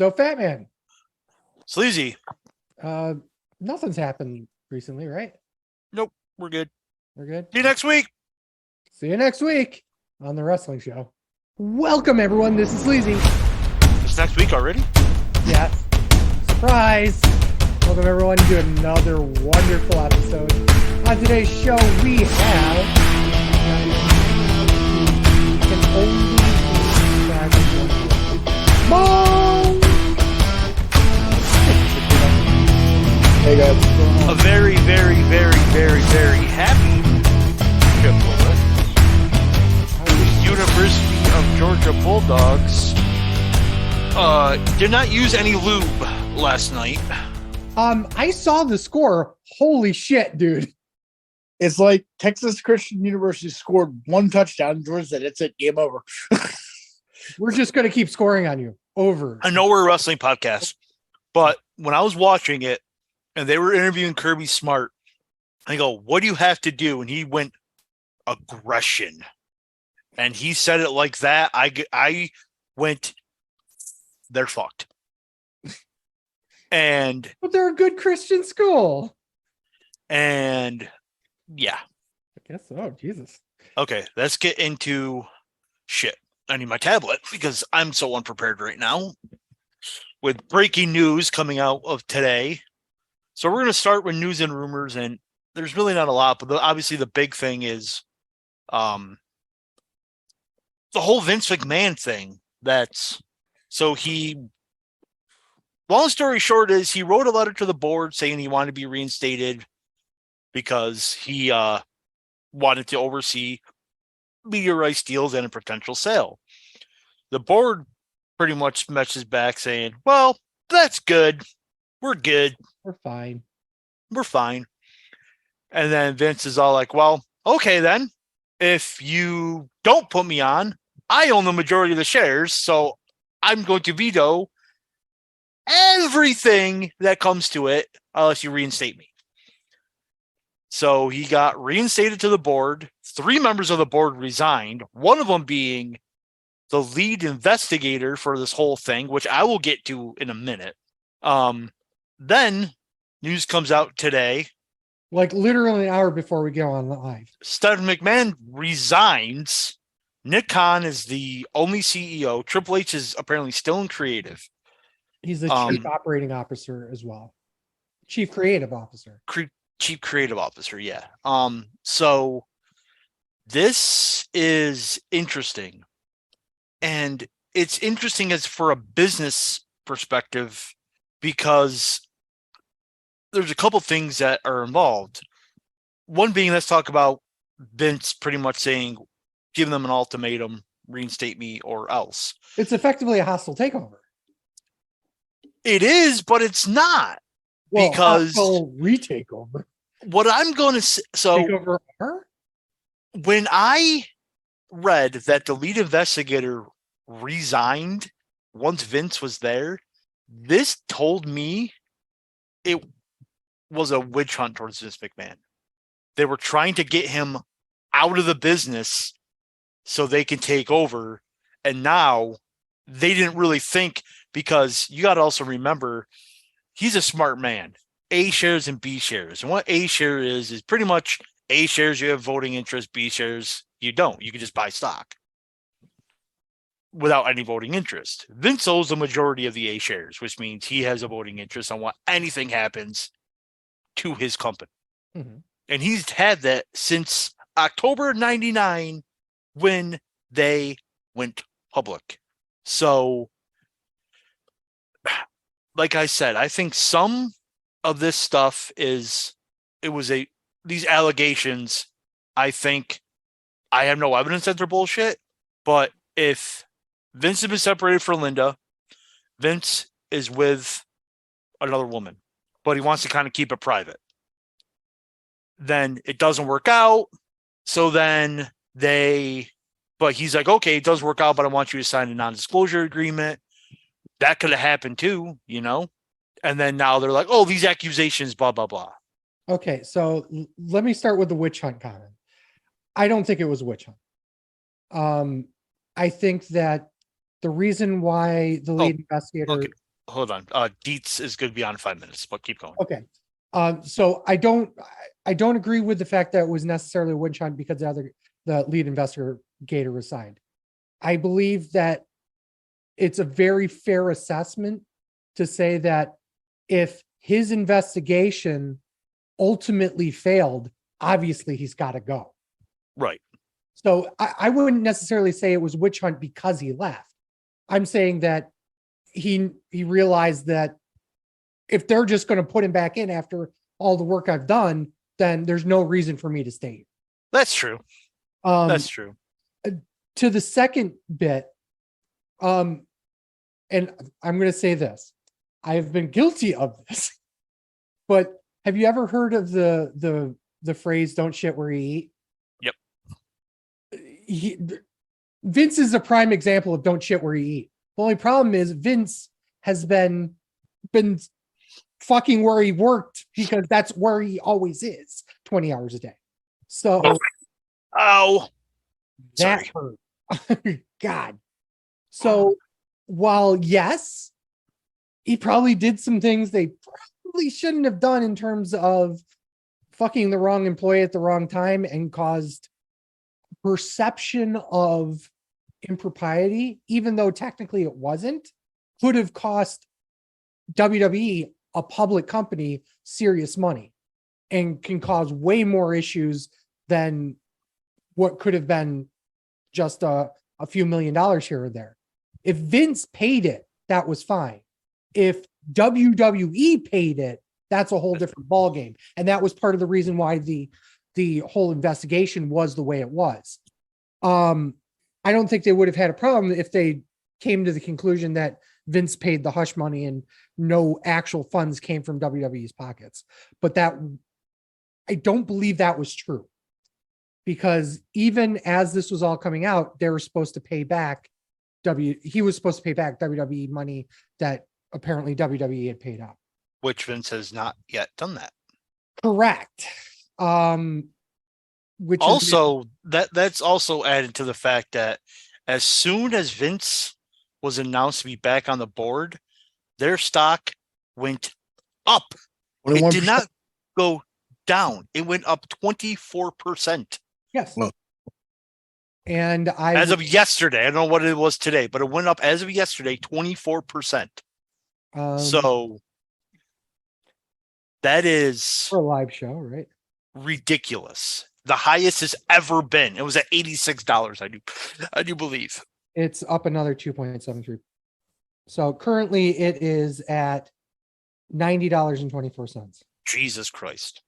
So, Fat Man, Sleazy. uh, nothing's happened recently, right? Nope, we're good. We're good. See you next week. See you next week on the wrestling show. Welcome, everyone. This is Sleazy. It's next week already? Yes. Surprise. Welcome, everyone, to another wonderful episode. On today's show, we have can only describe as one word. Mo! Hey guys, what's going on? A very, very, very, very, very happy Chippewa. The University of Georgia Bulldogs did not use any lube last night. I saw the score. Holy shit, dude. It's like Texas Christian University scored one touchdown. Georgia said, "It's it, game over." We're just going to keep scoring on you. Over. I know we're a wrestling podcast, but when I was watching it and they were interviewing Kirby Smart, I go, "What do you have to do?" And he went, "Aggression." And he said it like that. I went, "They're fucked." And But they're a good Christian school. And yeah. I guess so. Jesus. Okay, let's get into shit. I need my tablet because I'm so unprepared right now with breaking news coming out of today. So we're going to start with news and rumors, and there's really not a lot, but obviously the big thing is the whole Vince McMahon thing. Long story short is he wrote a letter to the board saying he wanted to be reinstated because he wanted to oversee media rights deals and a potential sale. The board pretty much messages back saying, "Well, that's good. We're good. We're fine. We're fine." And then Vince is all like, "Well, okay then. If you don't put me on, I own the majority of the shares, so I'm going to veto everything that comes to it unless you reinstate me." So he got reinstated to the board. 3 members of the board resigned, one of them being the lead investigator for this whole thing, which I will get to in a minute. Then news comes out today. Like literally an hour before we go on live. Stephanie McMahon resigns. Nick Khan is the only CEO. Triple H is apparently still in creative. He's the chief operating officer as well. Chief creative officer. Chief creative officer, yeah. So this is interesting. And it's interesting as for a business perspective because there's a couple things that are involved. One being, let's talk about Vince pretty much saying, giving them an ultimatum, reinstate me or else. It's effectively a hostile takeover. It is, but it's not. Well, because hostile retakeover. What I'm going to say, so takeover her? When I read that the lead investigator resigned once Vince was there, this told me it was a witch hunt towards Vince McMahon. They were trying to get him out of the business so they can take over. And now they didn't really think, because you got to also remember, he's a smart man. A shares and B shares. And what A share is pretty much A shares you have voting interest, B shares you don't. You can just buy stock without any voting interest. Vince owns the majority of the A shares, which means he has a voting interest on what anything happens to his company. Mm-hmm. And he's had that since October 99 when they went public. So, like I said, I think some of this stuff these allegations, I think I have no evidence that they're bullshit, but if Vince has been separated from Linda, Vince is with another woman, but he wants to kind of keep it private, then it doesn't work out. So then but he's like, okay, it does work out, but I want you to sign a non-disclosure agreement. That could have happened too, And then now they're like, oh, these accusations, blah, blah, blah. Okay, so let me start with the witch hunt comment. I don't think it was a witch hunt. I think that the reason why the lead investigator hold on. Dietz is going to be on 5 minutes, but keep going. Okay. So I don't agree with the fact that it was necessarily a witch hunt because the lead investigator resigned. I believe that it's a very fair assessment to say that if his investigation ultimately failed, obviously he's got to go. Right. So I wouldn't necessarily say it was witch hunt because he left. I'm saying that he realized that if they're just going to put him back in after all the work I've done, then there's no reason for me to stay. That's true. That's true. To the second bit, and I'm going to say this, I have been guilty of this, but have you ever heard of the phrase "don't shit where you eat"? Vince is a prime example of "don't shit where you eat." The only problem is Vince has been fucking where he worked because that's where he always is 20 hours a day. So that hurt. God. So while yes, he probably did some things they probably shouldn't have done in terms of fucking the wrong employee at the wrong time and caused perception of impropriety, even though technically it wasn't, could have cost WWE, a public company, serious money and can cause way more issues than what could have been just a few $1,000,000 here or there. If Vince paid it, that was fine. If WWE paid it, that's a whole different ballgame. And that was part of the reason why the whole investigation was the way it was. I don't think they would have had a problem if they came to the conclusion that Vince paid the hush money and no actual funds came from WWE's pockets. But I don't believe that was true, because even as this was all coming out, they were supposed to pay back he was supposed to pay back WWE money that apparently WWE had paid out. Which Vince has not yet done that. Correct. Which also that's also added to the fact that as soon as Vince was announced to be back on the board, their stock went up. 21%. It did not go down. It went up 24%. Yes. Well, and as of yesterday, I don't know what it was today, but it went up as of yesterday 24%. So that is for a live show, right? Ridiculous. The highest has ever been. It was at $86. I do believe it's up another 2.73. So currently it is at $90.24. Jesus Christ.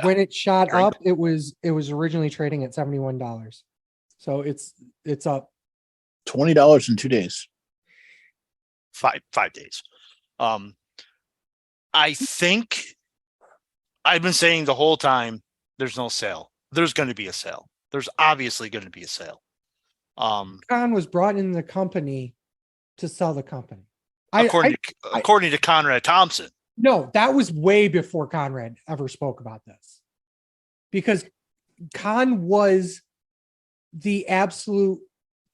When it shot up, it was originally trading at $71. So it's up $20 in 2 days. 5 days. I think I've been saying the whole time there's no sale. There's going to be a sale. There's obviously going to be a sale. Khan was brought in the company to sell the company. According to Conrad Thompson. No, that was way before Conrad ever spoke about this. Because Khan was the absolute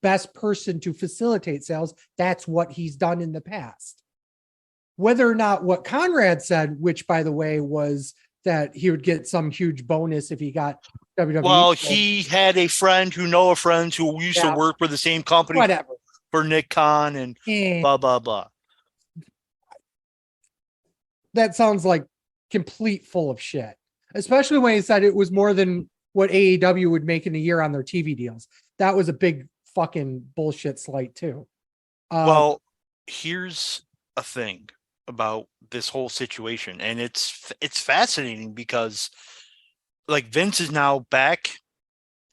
best person to facilitate sales. That's what he's done in the past. Whether or not what Conrad said, which by the way was that he would get some huge bonus if he got WWE. Well, he had a friend who know a friend who used to work for the same company. Whatever. For Nick Khan and blah, blah, blah. That sounds like complete full of shit, especially when he said it was more than what AEW would make in a year on their TV deals. That was a big fucking bullshit slight too. Well, here's a thing about this whole situation, and it's fascinating because like Vince is now back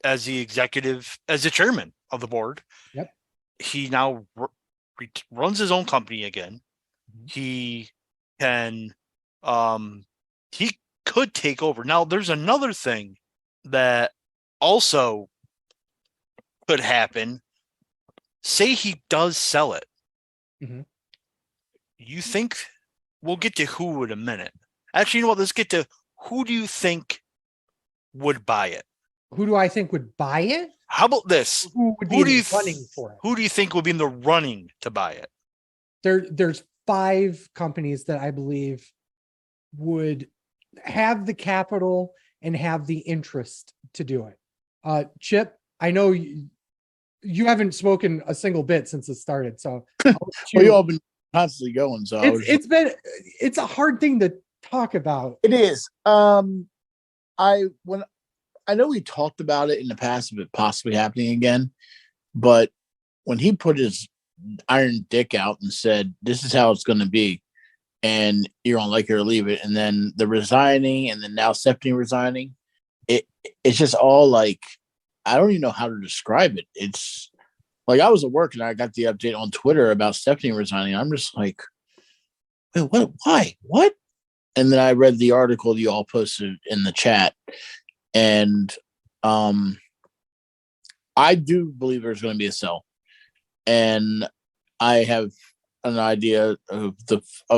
as the chairman of the board. Yep. He now runs his own company again. Mm-hmm. He can he could take over. Now there's another thing that also could happen. Say he does sell it. Mm-hmm. You think we'll get to who in a minute. Actually, you know what? Let's get to who do you think would buy it? Who do I think would buy it? How about this? Who would be running for it? Who do you think would be in the running to buy it? there's 5 companies that I believe would have the capital and have the interest to do it. Chip, I know you haven't spoken a single bit since it started, so you all been constantly going. So it's a hard thing to talk about. It is. I know we talked about it in the past of it possibly happening again, but when he put his iron dick out and said, "This is how it's going to be," and you're on like it or leave it, and then the resigning, and then now Stephanie resigning, it's just all like I don't even know how to describe it. It's like I was at work and I got the update on Twitter about Stephanie resigning. I'm just like, wait, what? Why? What? And then I read the article you all posted in the chat. And I do believe there's going to be a sell, and I have an idea of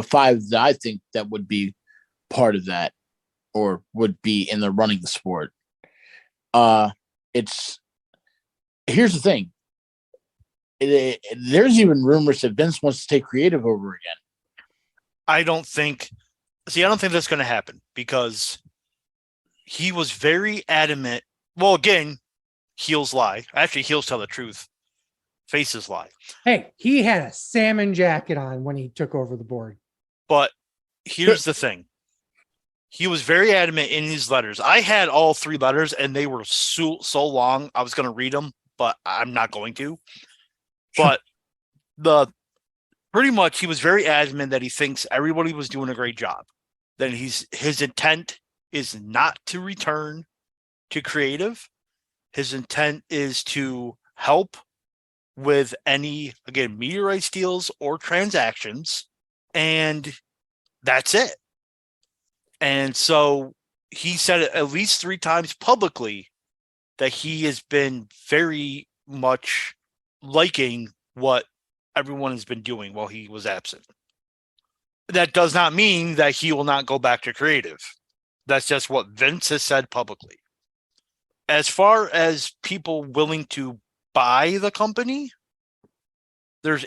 5 that I think that would be part of that, or would be in the running the sport. It's here's the thing. There's even rumors that Vince wants to take creative over again. I don't think that's going to happen because he was very adamant. Well, again, heels lie. Actually, heels tell the truth. Faces lie. Hey, he had a salmon jacket on when he took over the board. But here's the thing. He was very adamant in his letters. I had all 3 letters, and they were so long. I was going to read them, but I'm not going to. But pretty much he was very adamant that he thinks everybody was doing a great job. That his intent is not to return to creative. His intent is to help with any, again, media rights deals or transactions, and that's it. And so he said it at least 3 times publicly that he has been very much liking what everyone has been doing while he was absent. That does not mean that he will not go back to creative. That's just what Vince has said publicly. As far as people willing to buy the company, there's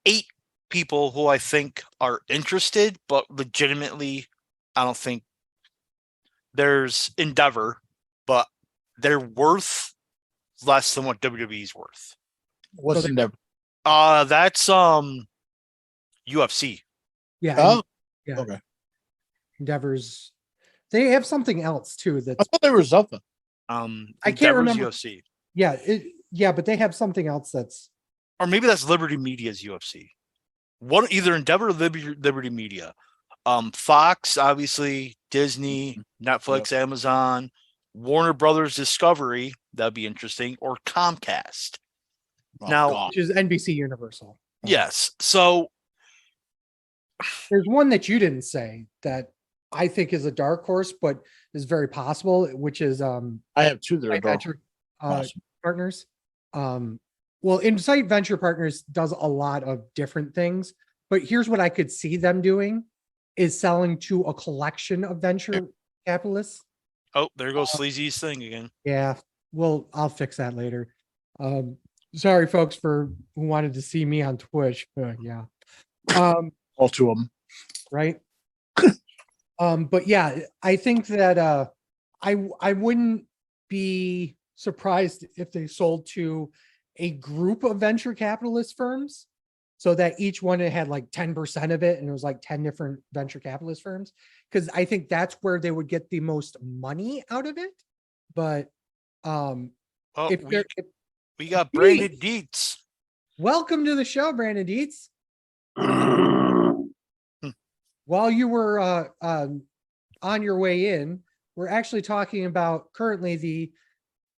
8 people who I think are interested, but legitimately, I don't think. There's Endeavor, but they're worth less than what WWE's worth. What's Endeavor? That's UFC. Yeah. Oh, yeah. Okay. Endeavor's. They have something else too. I thought there was something. I can't remember. UFC. Yeah, but they have something else that's. Or maybe that's Liberty Media's UFC. Either Endeavor or Liberty Media. Fox, obviously, Disney, Netflix, Amazon, Warner Brothers Discovery, that'd be interesting, or Comcast. Which is NBC Universal. Yes. So there's one that you didn't say that I think is a dark horse, but is very possible, which is I have 2 that are dark partners. Well, Insight Venture Partners does a lot of different things, but here's what I could see them doing is selling to a collection of venture capitalists. Oh, there goes Sleazy's thing again. Yeah, well, I'll fix that later. Sorry, folks, for who wanted to see me on Twitch. Yeah. All 2 of them. Right. But yeah, I think that I wouldn't be surprised if they sold to a group of venture capitalist firms, so that each one had like 10% of it, and it was like 10 different venture capitalist firms, because I think that's where they would get the most money out of it. But we got Brandon Dietz. Welcome to the show, Brandon Dietz. While you were on your way in, we're actually talking about currently the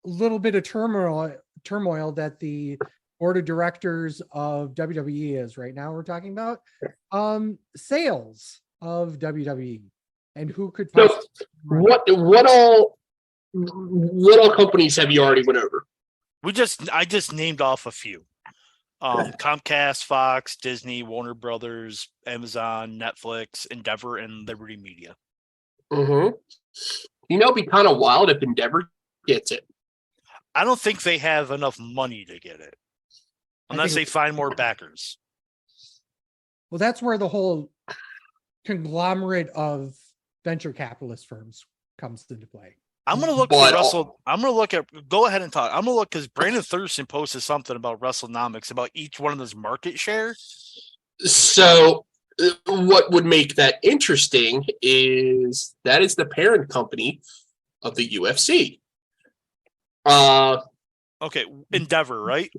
little bit of turmoil that the board of directors of WWE is right now. We're talking about sales of WWE and who could possibly what all companies have you already went over? I just named off a few. Comcast, Fox, Disney, Warner Brothers, Amazon, Netflix, Endeavor, and Liberty Media. Mm-hmm. It'd be kind of wild if Endeavor gets it. I don't think they have enough money to get it. Unless they find more backers. Well, that's where the whole conglomerate of venture capitalist firms comes into play. I'm gonna look But- for Russell. I'm gonna look at. Go ahead and talk. I'm gonna look because Brandon Thurston posted something about WrestleNomics about each one of those market share. So, what would make that interesting is that is the parent company of the UFC. Okay, Endeavor, right?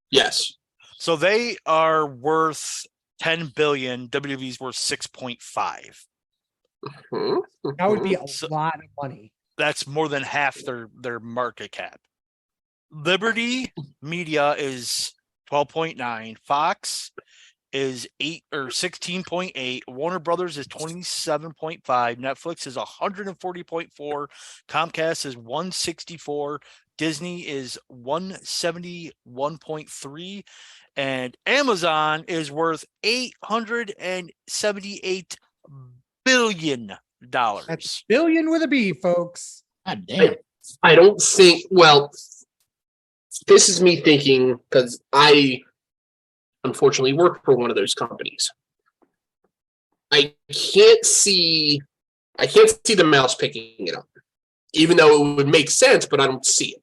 Yes. So they are worth 10 billion. WWE's worth 6.5. That would be a So- lot of money. That's more than half their market cap. Liberty Media is 12.9. Fox is 8 or 16.8. Warner Brothers is 27.5. Netflix is 140.4. Comcast is 164. Disney is 171.3. And Amazon is worth $878 billion. That's billion with a B, folks. God damn. I don't think, well, this is me thinking because I unfortunately work for one of those companies. I can't see the mouse picking it up, even though it would make sense, but I don't see it.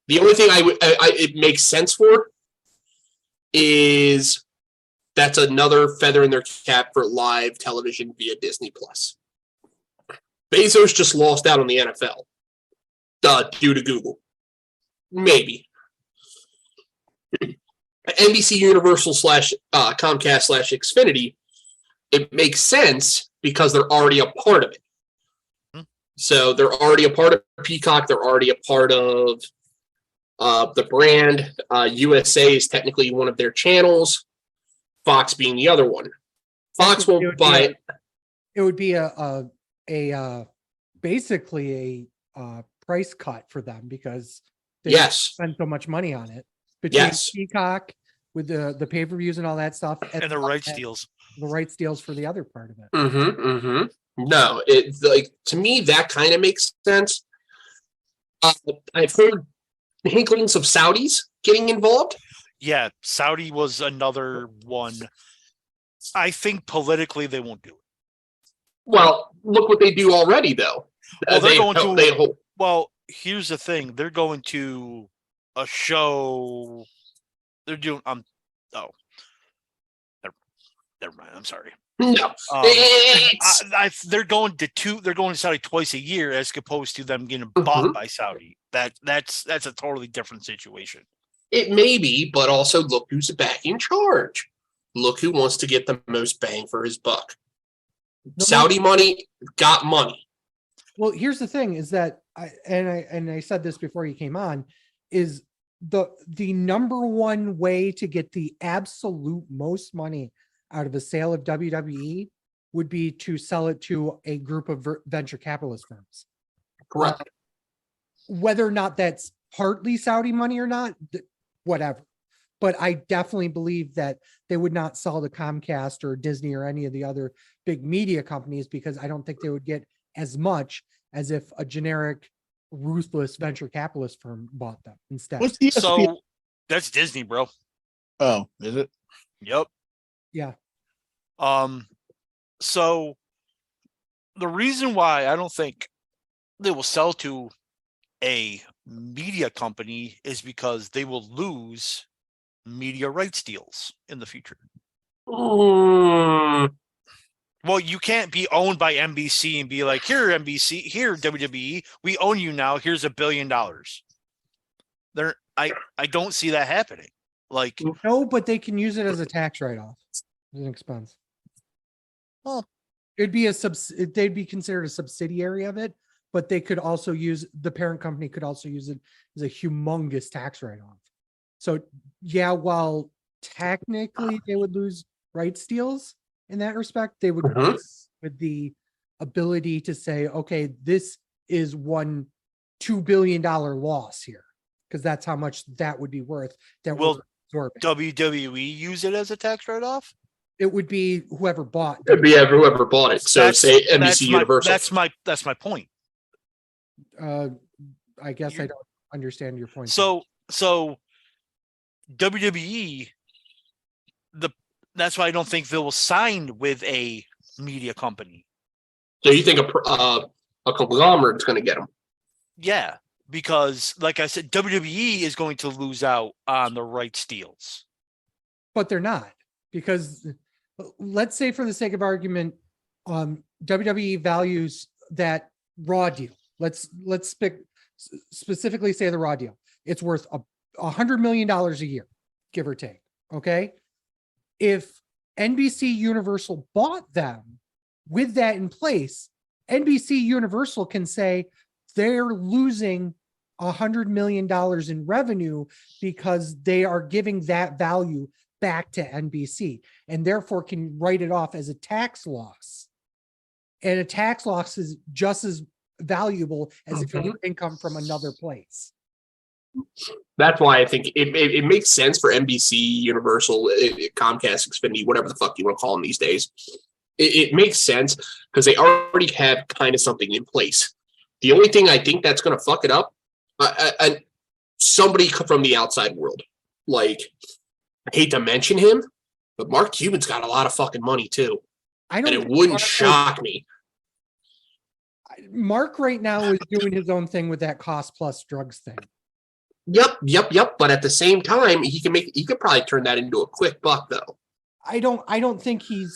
The only thing it makes sense for is that's another feather in their cap for live television via Disney Plus. Bezos just lost out on the NFL due to Google. Maybe. NBC Universal / Comcast / Xfinity, it makes sense because they're already a part of it. So they're already a part of Peacock. They're already a part of the brand. USA is technically one of their channels. Fox being the other one. Fox won't buy it. It would be basically a price cut for them because they Yes. spend so much money on it between Yes. Peacock with the pay-per-views and all that stuff And the rights deals. the rights deals for the other part of it. No, it like to me that kind of makes sense. I've heard hinklings of Saudis getting involved. Yeah, Saudi was another one. I think politically they won't do it. Well, look what they do already, though. Well, they're going to- They hold. Well, here's the thing. They're going to a show. They're doing never mind. I'm sorry. No, it's- They're going to Saudi twice a year as opposed to them getting bought Mhm. by Saudi. That's a totally different situation. it may be, but also look who's back in charge. Look who wants to get the most bang for his buck. No, Saudi money got money. Well, here's the thing: is that I said this before you came on, is the number one way to get the absolute most money out of a sale of WWE would be to sell it to a group of venture capitalist firms. Correct. Whether or not that's partly Saudi money or not, whatever. But I definitely believe that they would not sell to Comcast or Disney or any of the other big media companies because I don't think they would get as much as if a generic, ruthless venture capitalist firm bought them instead. What's the ESPN? So that's Disney, bro. Oh, is it? Yep. Yeah. So the reason why I don't think they will sell to a media company is because they will lose media rights deals in the future. Mm, Well, you can't be owned by NBC and be like, here, NBC, here, WWE, we own you now. Here's $1 billion. I don't see that happening. Like, No, but they can use it as a tax write-off. As an expense. Well, It'd be they'd be considered a subsidiary of it, but they could also use the parent company could also use it as a humongous tax write-off. So yeah, while technically they would lose rights deals in that respect, they would Mhm. with the ability to say, okay, this is $2 billion loss here, because that's how much that would be worth. That Will will absorb it. WWE use it as a tax write-off? It would be whoever bought. it'd be whoever bought it. So say NBC Universal. That's my point. I guess I You're- don't understand your point. So WWE, that's why I don't think they will sign with a media company. So you think a conglomerate's going to get him? Yeah, because like I said, WWE is going to lose out on the rights deals. But they're not, because let's say for the sake of argument, WWE values that Raw deal. Let's specifically say the Raw deal. It's worth $100 million a year, give or take. Okay. If NBC Universal bought them with that in place, NBC Universal can say they're losing $100 million in revenue because they are giving that value back to NBC, and therefore can write it off as a tax loss. And a tax loss is just as valuable as if it were income from another place. That's why I think it makes sense for NBC, Universal, Comcast, Xfinity, whatever the fuck you want to call them these days. It makes sense because they already have kind of something in place. The only thing I think that's going to fuck it up, somebody from the outside world. Like, I hate to mention him, but Mark Cuban's got a lot of fucking money too. And it wouldn't shock me. Mark right now is doing his own thing with that cost plus drugs thing. Yep. But at the same time, he could probably turn that into a quick buck though. I don't think he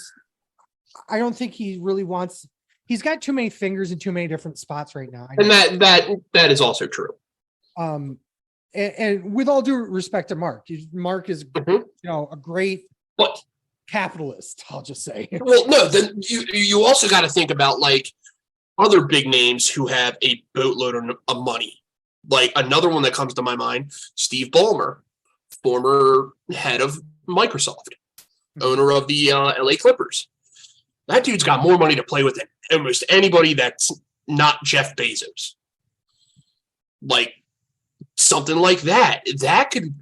really wants. He's got too many fingers in too many different spots right now. And that is also true. And with all due respect to Mark is a great capitalist. I'll just say. Well, no, then you also got to think about like other big names who have a boatload of money. Like another one that comes to my mind, Steve Ballmer, former head of Microsoft, owner of the LA Clippers. That dude's got more money to play with than almost anybody that's not Jeff Bezos. Like something like that. That could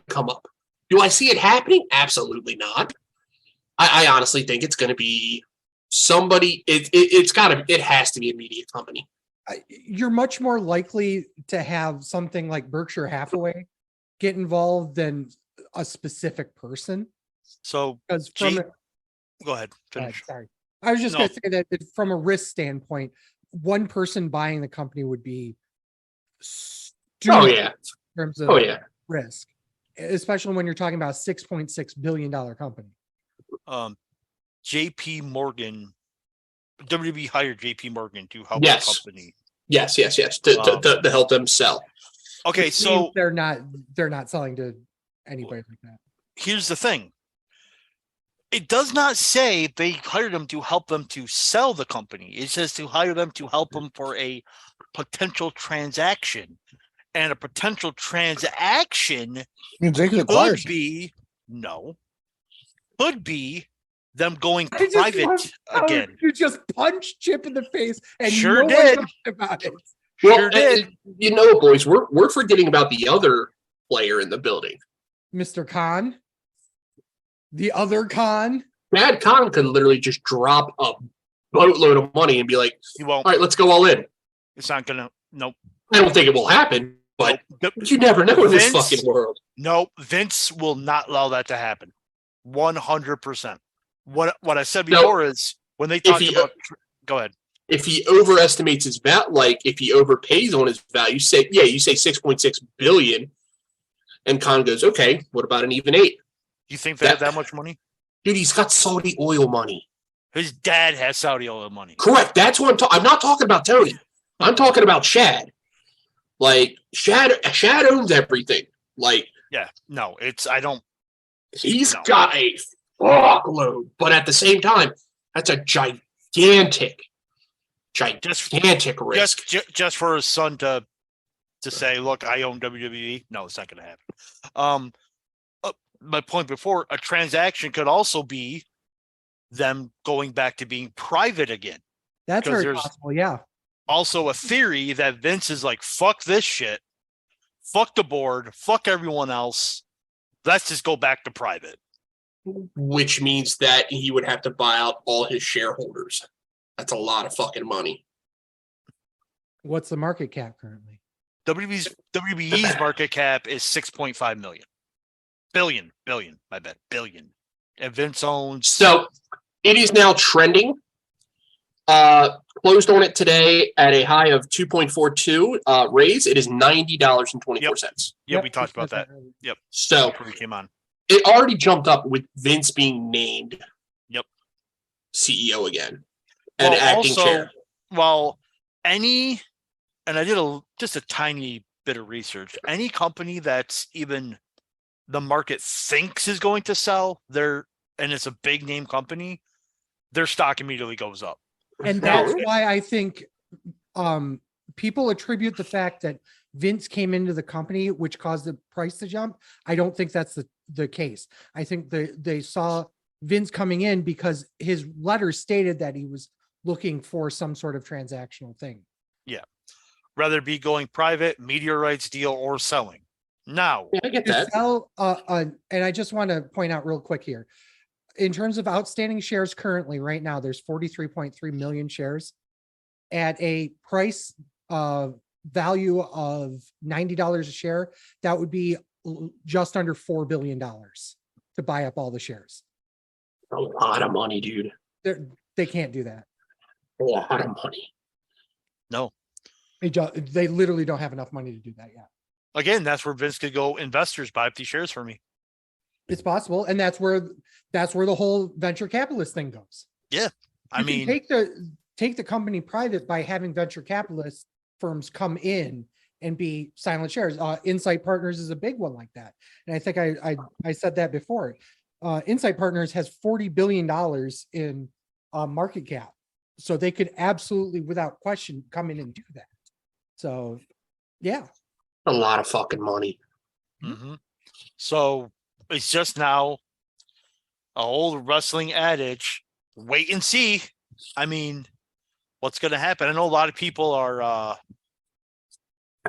come up. Do I see it happening? Absolutely not. I honestly think it's going to be somebody. It has to be a media company. You're much more likely to have something like Berkshire Hathaway get involved than a specific person. So, because go ahead. Finish. Sorry. I was just going to say that from a risk standpoint, one person buying the company would be stupid in terms of risk, especially when you're talking about a $6.6 billion company. JP Morgan, WB hired JP Morgan to help the company. Yes. To help them sell. Okay, so they're not selling to anybody like that. Here's the thing. It does not say they hired them to help them to sell the company. It says to hire them to help them for a potential transaction. And a potential transaction could be them going private again. You just punched Chip in the face and sure did about it. Well, sure did. You know, boys, we're forgetting about the other player in the building, Mr. Khan. The other Khan. Bad Khan could literally just drop a boatload of money and be like, he won't. All right, let's go all in. It's not gonna. Nope. I don't think it will happen, but you never know in this fucking world. No, Vince will not allow that to happen. 100%. What I said before is when they talk about. Go ahead. If he overestimates his value, like if he overpays on his value, you say $6.6 billion, and Khan goes, okay, what about an even 8? You think they have that much money? Dude, he's got Saudi oil money. His dad has Saudi oil money. Correct. That's what I'm talking. I'm not talking about Tony. I'm talking about Shad. Like Shad owns everything. Like He's got a fuckload, but at the same time, that's a gigantic risk. Just for his son to say, look, I own WWE. No, it's not going to happen. My point before, a transaction could also be them going back to being private again. That's very possible, yeah. Also a theory that Vince is like, fuck this shit. Fuck the board. Fuck everyone else. Let's just go back to private. Which means that he would have to buy out all his shareholders. That's a lot of fucking money. What's the market cap currently? WWE's market cap is 6.5 million. Billion. My bad. Billion. And Vince owns. So it is now trending. Closed on it today at a high of 2.42 raise. It is $90.24. Yep, we talked about that. Yep. So Before we came on. it already jumped up with Vince being named. Yep. CEO again and Well, acting also, chair. Well, and I did just a tiny bit of research. Any company that's even the market thinks is going to sell and it's a big name company, their stock immediately goes up. And that's why I think people attribute the fact that Vince came into the company, which caused the price to jump. I don't think that's the case. I think they saw Vince coming in because his letter stated that he was looking for some sort of transactional thing. Yeah. Rather be going private, media rights deal, or selling. Now, Yeah, I get To that. sell, and I just want to point out real quick here, in terms of outstanding shares currently, right now, there's 43.3 million shares at a price value of $90 a share. That would be just under $4 billion to buy up all the shares. A lot of money, dude. They can't do that. A lot of money. no. They literally don't have enough money to do that yet. Again, that's where Vince could go. Investors buy up these shares for me. It's possible, and that's where the whole venture capitalist thing goes. I You mean, can take the company private by having venture capitalist firms come in and be silent shares. Insight Partners is a big one like that, and I think I said that before. Insight Partners has $40 billion in market cap, so they could absolutely, without question, come in and do that. So, yeah. A lot of fucking money. mhm. So it's just now a old wrestling adage, wait and see. I mean, what's going to happen? I know a lot of people are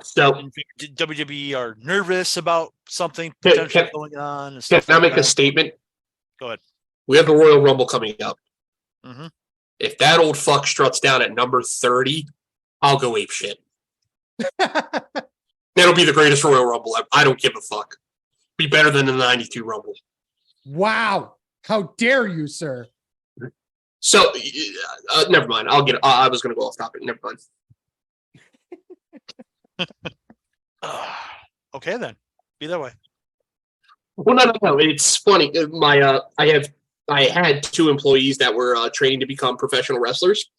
So in WWE are nervous about something Can- potentially can- going on. And can stuff I like make a that. statement? Go ahead. We have the Royal Rumble coming up. hmm If that old fuck struts down at number 30, I'll go ape shit. That'll be the greatest Royal Rumble ever. I don't give a fuck. Be better than the 92 Rumble. Wow. How dare you, sir? So, never mind. I was going to go off topic. Never mind. Okay, then. Be that way. Well, no. It's funny. I had two employees that were training to become professional wrestlers,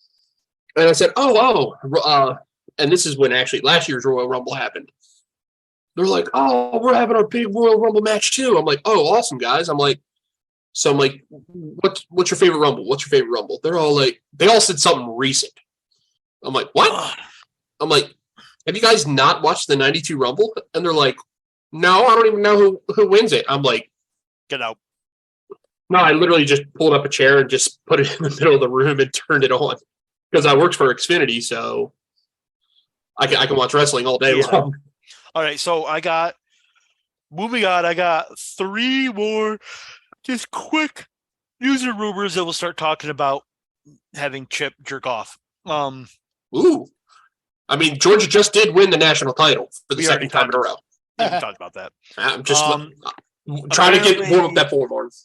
and I said, and this is when actually last year's Royal Rumble happened. They're like, "Oh, we're having our big Royal Rumble match too." I'm like, "Oh, awesome, guys!" I'm like, "What's your favorite Rumble? What's your favorite Rumble?" They're all like, they all said something recent. I'm like, "What?" I'm like, "Have you guys not watched the '92 Rumble?" And they're like, "No, I don't even know who wins it." I'm like, Get out. no, I literally just pulled up a chair and just put it in the middle of the room and turned it on because I worked for Xfinity, so I can watch wrestling all day Yeah. long. All right, so moving on, I got three more just quick news and rumors that we'll start talking about having Chip jerk off. Ooh, I mean, Georgia just did win the national title for the We already second time in a row. We talked about that. I'm just trying to apparently- warm up that bullhorn.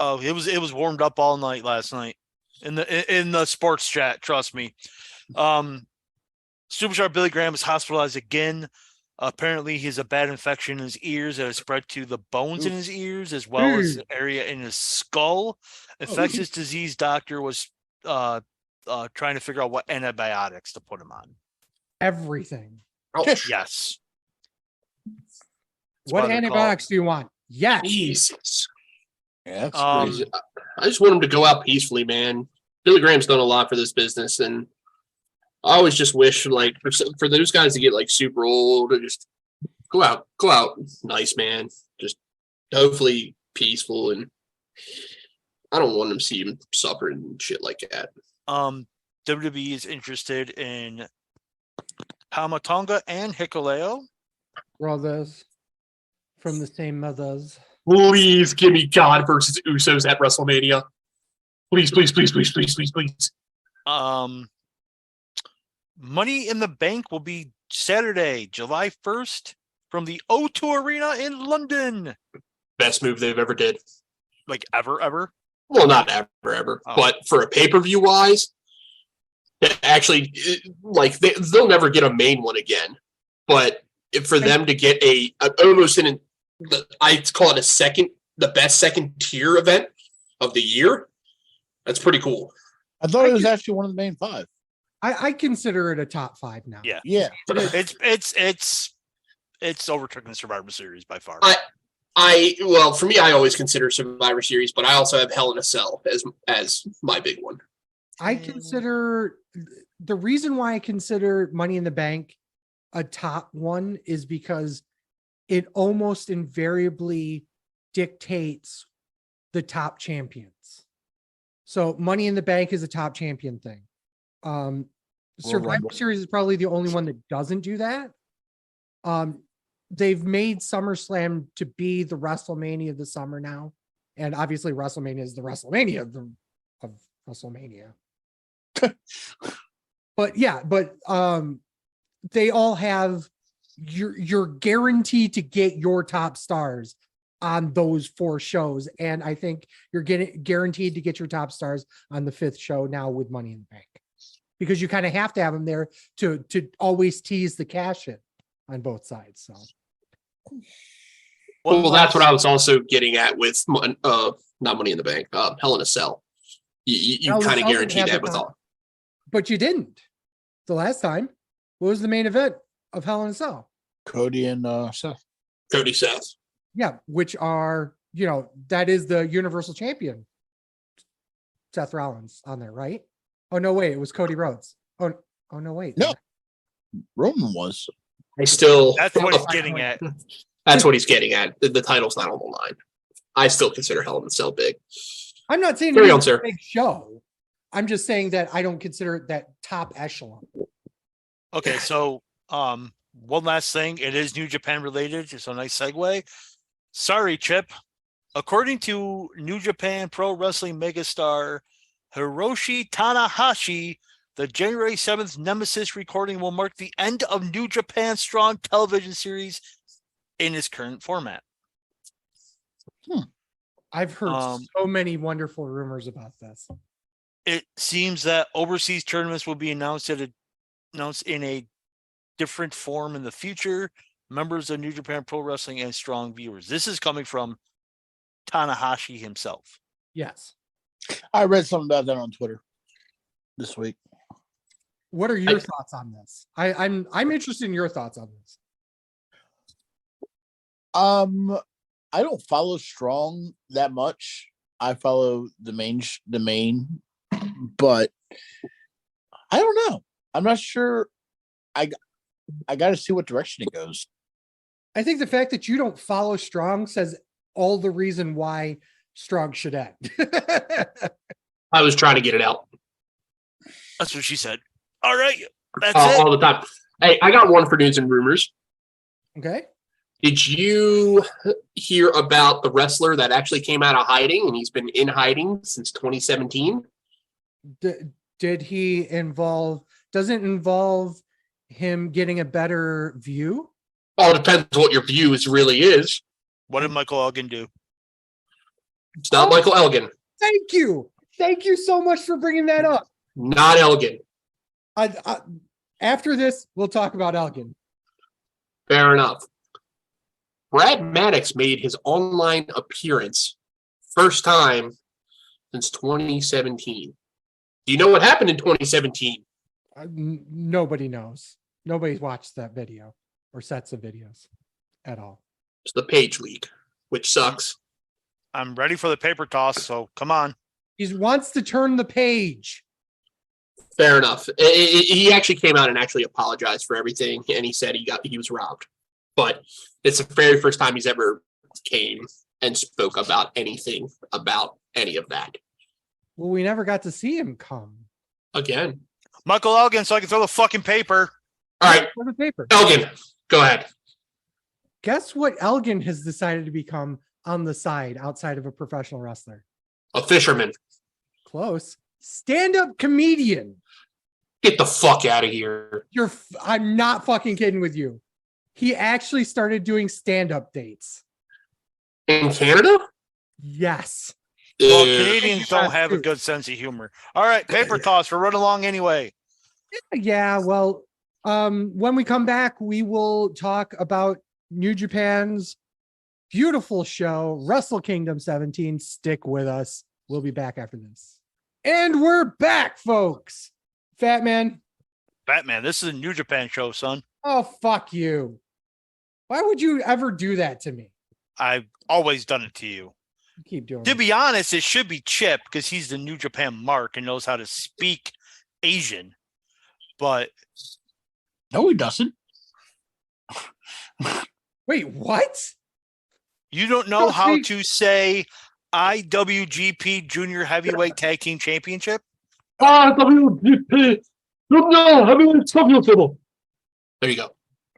Oh, it was warmed up all night last night in the sports chat. Trust me. Superstar Billy Graham is hospitalized again. Apparently, he has a bad infection in his ears that has spread to the bones in his ears as well as the area in his skull. Infectious disease doctor was trying to figure out what antibiotics to put him on. Everything. Ouch. Yes. What why they're antibiotics do you want? Yes. Jesus. Yeah, that's Um, I just want him to go out peacefully, man. Billy Graham's done a lot for this business, and I always just wish, like, for those guys to get like super old and just go out nice, man. Just hopefully peaceful, and I don't want them to see him suffering and shit like that. WWE is interested in Tamatonga and Hikuleo. Brothers from the same mothers. Please give me God versus Usos at WrestleMania. Please, please, please, please, please, please, please. Money in the Bank will be Saturday, July 1st from the O2 Arena in London. Best move they've ever did. Like ever? Well, not ever, Oh. but for a pay-per-view wise, actually, like they'll never get a main one again. But for them to get almost I'd call it the best second tier event of the year. That's pretty cool. I thought it was actually one of the main 5. I consider it a top 5 now. Yeah. Yeah. It's overtaken the Survivor Series by far. Well, for me, I always consider Survivor Series, but I also have Hell in a Cell as my big one. I consider the reason why I consider Money in the Bank a top 1 is because it almost invariably dictates the top champions. So Money in the Bank is a top champion thing. Survivor Series is probably the only one that doesn't do that. They've made SummerSlam to be the WrestleMania of the summer now. And obviously WrestleMania is the WrestleMania of WrestleMania. But they all have you're guaranteed to get your top stars on those 4 shows. And I think you're getting guaranteed to get your top stars on the 5th show now with Money in the Bank, because you kind of have to have them there to always tease the cash in on both sides. So, well, that's what I was also getting at with not Money in the Bank, Hell in a Cell. You kind of guarantee that with all. But you didn't the last time. What was the main event of Hell in a Cell? Cody and Seth. Cody Seth. Yeah, which are, that is the Universal Champion, Seth Rollins on there, right? Oh, no, wait, it was Cody Rhodes. Oh no, wait. No, Roman was. That's what he's getting at. That's what he's getting at. The title's not on the line. I still consider Hell in a Cell big. I'm not saying Carry on, it's sir. a big show. I'm just saying that I don't consider it that top echelon. Okay, so one last thing. It is New Japan related. Just a nice segue. Sorry, Chip. According to New Japan Pro Wrestling megastar Hiroshi Tanahashi, the January 7th Nemesis recording will mark the end of New Japan Strong television series in its current format. I've heard so many wonderful rumors about this. It seems that overseas tournaments will be announced in a different form in the future. Members of New Japan Pro Wrestling and Strong viewers. This is coming from Tanahashi himself. Yes. I read something about that on Twitter this week. What are your thoughts on this? I'm interested in your thoughts on this. I don't follow Strong that much. I follow the main, but I don't know. I'm not sure. I got to see what direction it goes. I think the fact that you don't follow Strong says all the reason why Strong should end. I was trying to get it out. That's what she said. All right. That's it. All the time. Hey, I got one for news and rumors. Okay. Did you hear about the wrestler that actually came out of hiding and he's been in hiding since 2017? Did he doesn't involve him getting a better view? Well, it depends what your view really is. What did Michael Elgin do? It's not Michael Elgin. Thank you. Thank you so much for bringing that up. Not Elgin. After this, we'll talk about Elgin. Fair enough. Brad Maddox made his online appearance first time since 2017. Do you know what happened in 2017? Nobody knows. Nobody's watched that video or sets of videos at all. It's the page leak, which sucks. I'm ready for the paper toss, so come on. He wants to turn the page. Fair enough. He actually came out and actually apologized for everything, and he said he was robbed. But it's the very first time he's ever came and spoke about anything about any of that. Well, we never got to see him come. Again. Michael Elgin, so I can throw the fucking paper. All right. For the paper. Elgin, go ahead. Guess what Elgin has decided to become on the side outside of a professional wrestler? A fisherman. Close. Stand-up comedian. Get the fuck out of here. I'm not fucking kidding with you. He actually started doing stand-up dates. In Canada? Yes. Well, Uh, Canadians don't have a good sense of humor. All right, paper toss. We're running along anyway. Yeah, well, when we come back, we will talk about New Japan's beautiful show, Wrestle Kingdom 17. Stick with us. We'll be back after this. And we're back, folks. Fat Man. Batman, this is a New Japan show, son. Oh, fuck you. Why would you ever do that to me? I've always done it to you. You keep doing To it. be honest, it should be Chip because he's the New Japan mark and knows how to speak Asian. But No, he doesn't. Wait, what? you don't know No, how see- to say IWGP Junior Heavyweight Tag Team Championship? WGP Junior Heavyweight Championship. There you go.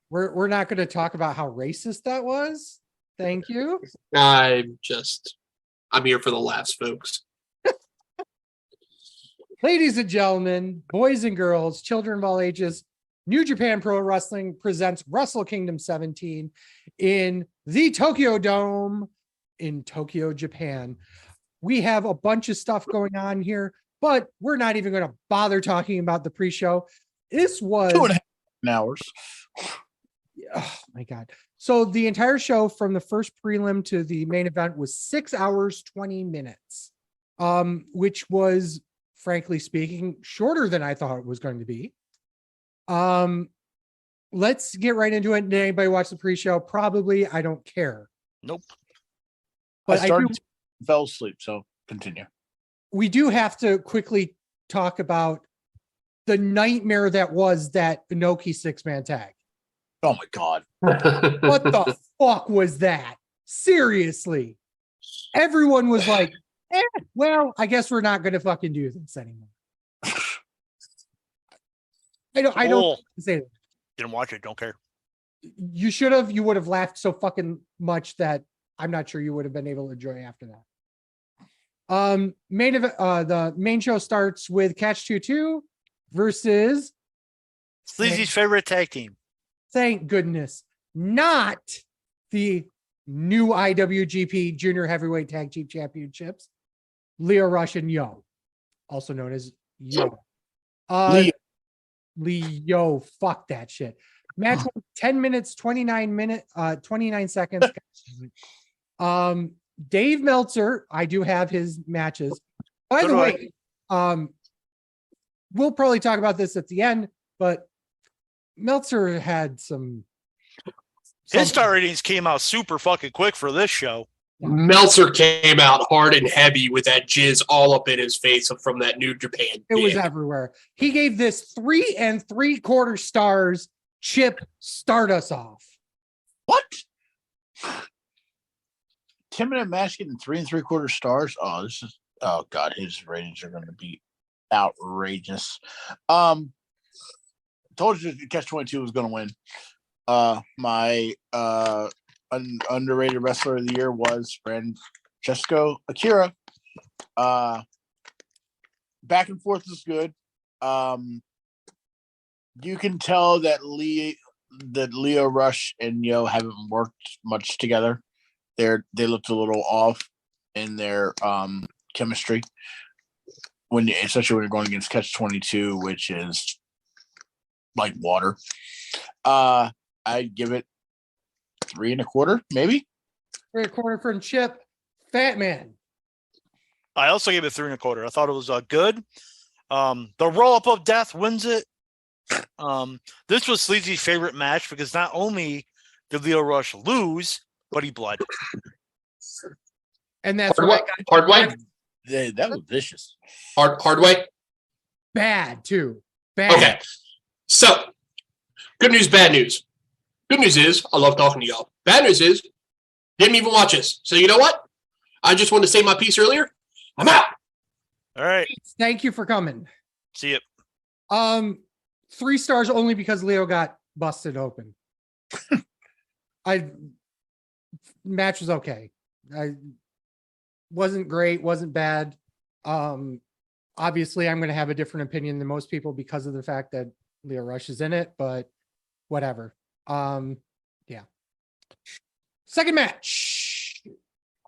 We're not going to talk about how racist that was. Thank you. I'm here for the laughs, folks. Ladies and gentlemen, boys and girls, children of all ages, New Japan Pro Wrestling presents Wrestle Kingdom 17 in the Tokyo Dome in Tokyo, Japan. We have a bunch of stuff going on here, but we're not even going to bother talking about the pre-show. This was 2.5 hours. oh my God. So the entire show from the first prelim to the main event was 6 hours, 20 minutes, which was, frankly speaking, shorter than I thought it was going to be. Let's get right into it. Did anybody watch the pre-show? Probably. I don't care. Nope. But I started, do, fell asleep. So continue. we do have to quickly talk about the nightmare that was that Inoki 6-man tag. Oh my God. What the fuck was that? Seriously. Everyone was like, well, I guess we're not going to fucking do this anymore. I don't Cool. say that. Didn't watch it. Don't care. You should have. You would have laughed so fucking much that I'm not sure you would have been able to enjoy after that. Main event, the main show starts with Catch 22 versus Sleazy's favorite tag team. thank goodness, not the new IWGP Junior Heavyweight Tag Team Championships, Leo Rush and Yo, also known as Yo. Leo, fuck that shit. Match was 10 minutes, 29 seconds. Dave Meltzer, I do have his matches. By the way, we'll probably talk about this at the end, but Meltzer had some. His star ratings came out super fucking quick for this show. Meltzer came out hard and heavy with that jizz all up in his face from that New Japan. It was dick. everywhere. He gave this 3 3/4 stars. Chip, start us off. What? 10-minute match getting 3 3/4 stars. Oh, this is, oh God, his ratings are going to be outrageous. Told you Catch 22 was going to win. My underrated wrestler of the year was Francesco Akira. Back and forth is good. You can tell that Leo Rush and Yo haven't worked much together. They looked a little off in their chemistry especially when you're going against Catch 22, which is like water. I'd give it 3 1/4, maybe. 3 1/4 from Chip. Fat Man. I also gave it 3 1/4. I thought it was good. The roll up of death wins it. This was Sleazy's favorite match because not only did Leo Rush lose, but he bled. And that's Hard what way. Hard way. That was vicious. Hard way. bad too. Bad. Okay. So, good news, bad news. Good news is, I love talking to y'all. Bad news is, didn't even watch this. So, you know what? I just wanted to say my piece earlier. I'm out. All right. Thank you for coming. See it. 3 stars only because Leo got busted open. Match was okay. I wasn't great, wasn't bad. Obviously I'm going to have a different opinion than most people because of the fact that Leo Rush is in it, but whatever. Yeah. Second match.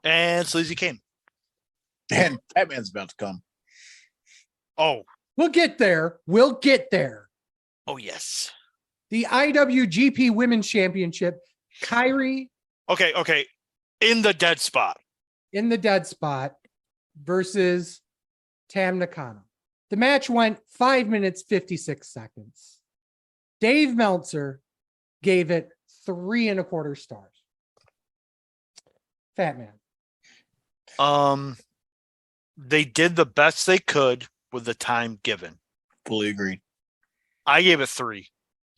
And Sleazy came. And Batman's about to come. Oh, We'll get there. We'll get there. oh yes. The IWGP Women's Championship, Kyrie Okay. In the dead spot. in the dead spot versus Tam Nakano. The match went 5 minutes, 56 seconds. Dave Meltzer gave it 3.25 stars. Fat Man. They did the best they could with the time given. Fully agree. I gave it 3.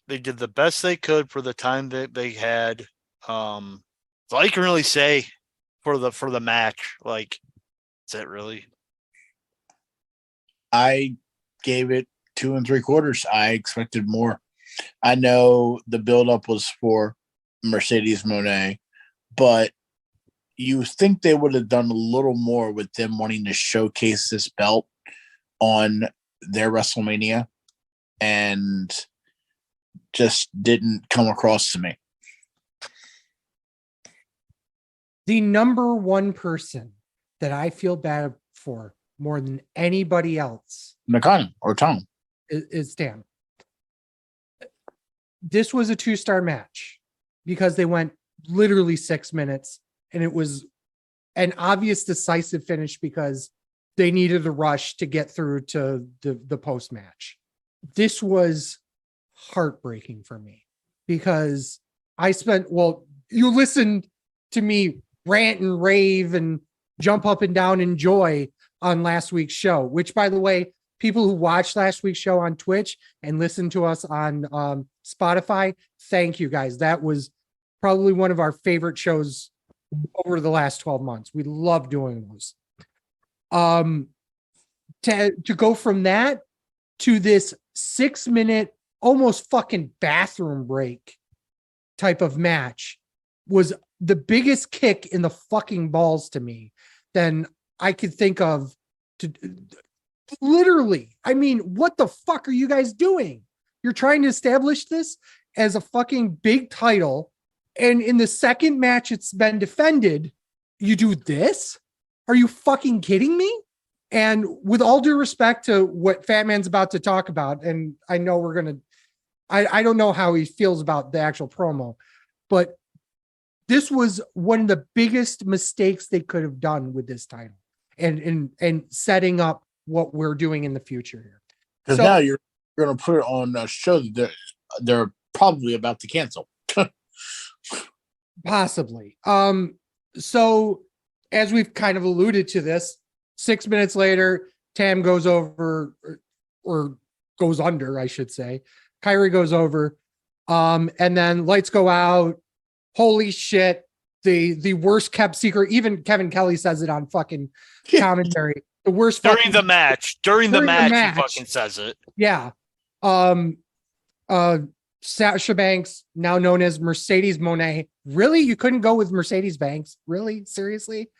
They did the best they could for the time that they had. All you can really say for the match. Like, is that really? I gave it 2 3/4. I expected more. I know the buildup was for Mercedes Moné, but you think they would have done a little more with them wanting to showcase this belt on their WrestleMania, and just didn't come across to me. The number one person that I feel bad for more than anybody else Nakano or Tom. is Tam. This was a 2-star match because they went literally 6 minutes, and it was an obvious decisive finish because they needed a rush to get through to the post match. This was heartbreaking for me because you listened to me rant and rave and jump up and down in joy on last week's show, which, by the way, people who watched last week's show on Twitch and listened to us on Spotify, thank you guys. That was probably one of our favorite shows over the last 12 months. We love doing those. To go from that to this 6 minute, almost fucking bathroom break type of match was the biggest kick in the fucking balls to me than I could think of. To literally, I mean, what the fuck are you guys doing? You're trying to establish this as a fucking big title, and in the second match it's been defended, you do this? Are you fucking kidding me? And with all due respect to what Fat Man's about to talk about, and I know I don't know how he feels about the actual promo, but this was one of the biggest mistakes they could have done with this title and setting up what we're doing in the future here. Because So- now you're going to put it on a show that they're probably about to cancel. Possibly. So as we've kind of alluded to this, 6 minutes later, Tam goes over or goes under, I should say. Kyrie goes over. And then lights go out. Holy shit. The worst kept secret. Even Kevin Kelly says it on fucking commentary. The worst During the match. During the match, he match. fucking says it. Yeah. Sasha Banks, now known as Mercedes Moné. Really? You couldn't go with Mercedes Banks? Really? Seriously?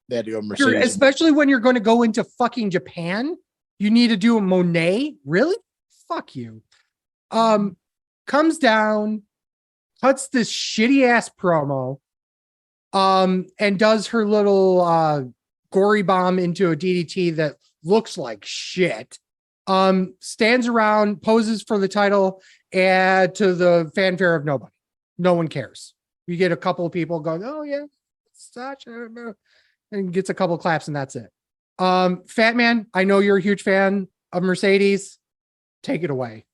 They had to go Mercedes. Especially when you're going to go into fucking Japan, you need to do a Monet. Really? Fuck you. Comes down, cuts this shitty ass promo, and does her little gory bomb into a DDT that looks like shit. Stands around, poses for the title, and to the fanfare of nobody. No one cares. You get a couple of people going, "Oh yeah, Sasha," and gets a couple of claps, and that's it. Fat Man, I know you're a huge fan of Mercedes. Take it away.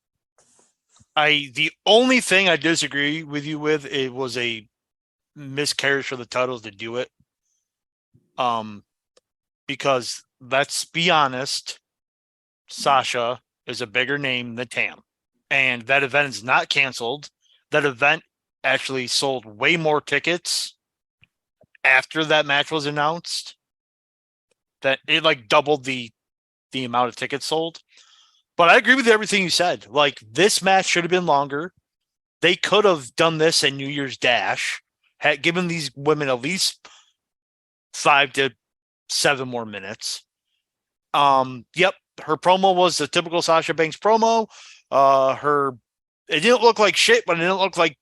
The only thing I disagree with you with, it was a miscarriage for the titles to do it. Because let's be honest, Sasha is a bigger name than Tam. And that event is not canceled. That event actually sold way more tickets after that match was announced. That it like doubled the amount of tickets sold. But I agree with everything you said. Like, this match should have been longer. They could have done this in New Year's Dash, had given these women at least 5 to 7 more minutes. Yep, her promo was the typical Sasha Banks promo. It didn't look like shit, but it didn't look like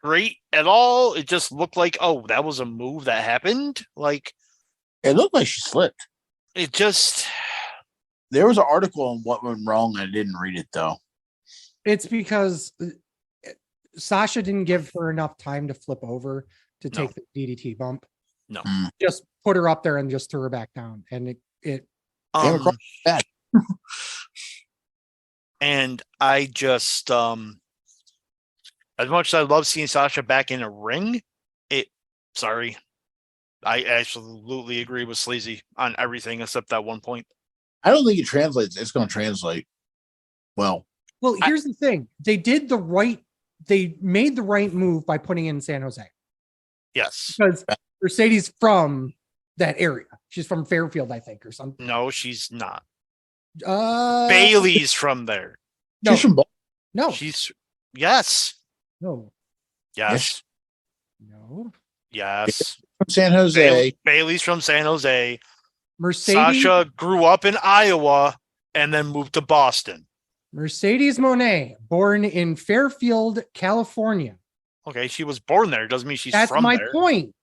great at all. It just looked like, oh, that was a move that happened. Like, It looked like she slipped. It just There was an article on what went wrong. I didn't read it though. It's because Sasha didn't give her enough time to flip over to No. take the DDT bump. no. Just put her up there and just threw her back down. And it Came across bad. And I just as much as I love seeing Sasha back in a ring, I absolutely agree with Sleazy on everything except that one point. I don't think it translates. It's going to translate well. Well, here's the thing. They made the right move by putting in San Jose. Yes. Because Mercedes from that area. She's from Fairfield, I think, or something. No, she's not. Bailey's Bailey's from there. no, She's from Boston. no, She's yes. no, Yes. no. Yes. From San Jose. Bailey's from San Jose. Mercedes Sasha grew up in Iowa and then moved to Boston. Mercedes Monet, born in Fairfield, California. Okay, she was born there. Doesn't mean she's That's from my there. point.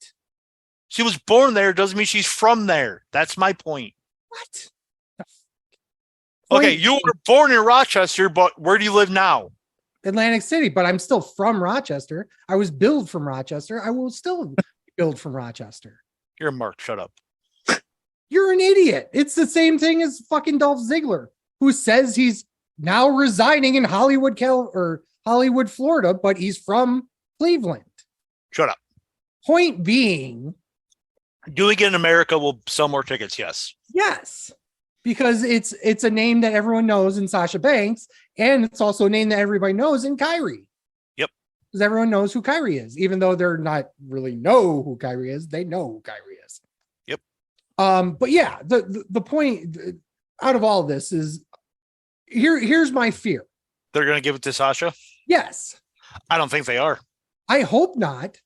She was born there. Doesn't mean she's from there. That's my point. What? Okay, you were born in Rochester, but where do you live now? Atlantic City, but I'm still from Rochester. I was billed from Rochester. I will still be billed from Rochester. You're a mark. Shut up. You're an idiot. It's the same thing as fucking Dolph Ziggler, who says he's now resigning in Hollywood, Florida, but he's from Cleveland. Shut up. Point being, Doing it in America will sell more tickets. Yes. yes, because it's a name that everyone knows in Sasha Banks, and it's also a name that everybody knows in Kyrie. Yep. Because everyone knows who Kyrie is, even though they're not really know who Kyrie is. They know who Kyrie is. Yep. But yeah, the point out of all of this is here's my fear. They're going to give it to Sasha? Yes. I don't think they are. I hope not.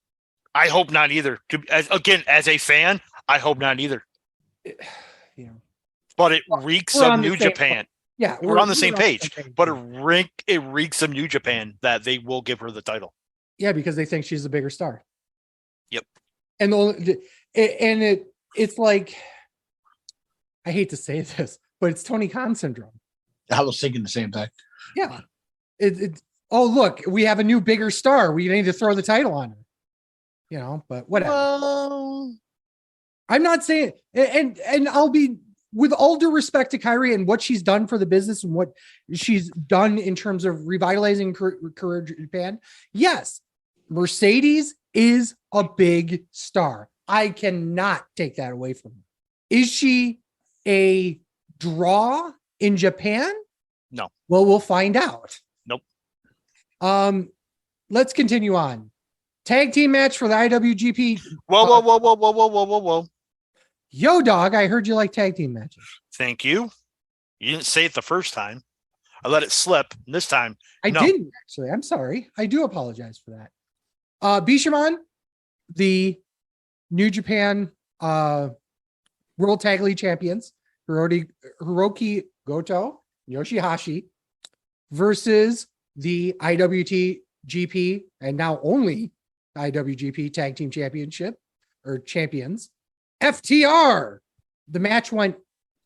I hope not either. As a fan, I hope not either. You know, But it reeks we're of on the New same- Japan. yeah, We're on the same page. But it reeks of New Japan that they will give her the title. yeah, because they think she's a bigger star. Yep. And it's like, I hate to say this, but it's Tony Khan syndrome. I was thinking the same thing. Yeah. Oh, look, we have a new bigger star. We need to throw the title on her. You know, but whatever. Well, I'm not saying, and I'll be, with all due respect to Kyrie and what she's done for the business and what she's done in terms of revitalizing career in Japan. Yes, Mercedes is a big star. I cannot take that away from her. Is she a draw in Japan? No. Well, we'll find out. Nope. Let's continue on. Tag team match for the IWGP. Whoa. Yo, dog, I heard you like tag team matches. Thank you. You didn't say it the first time. I let it slip. This time, I no. didn't actually. I'm sorry. I do apologize for that. Bishamon, the New Japan World Tag League champions, Hiroki Goto, Yoshihashi, versus the IWGP and now only IWGP Tag Team Championship or champions, FTR. The match went,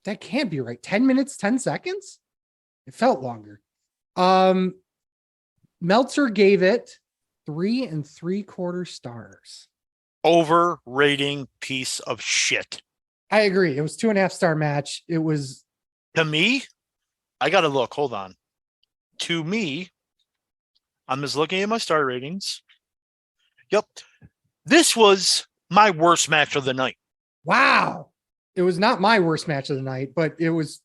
that can't be right. 10 minutes, 10 seconds. It felt longer. Meltzer gave it 3 3/4 stars. Overrating piece of shit. I agree. It was 2.5 star match. It was, To me, I got to look. Hold on. To me, I'm just looking at my star ratings. Yep. This was my worst match of the night. wow. It was not my worst match of the night, but it was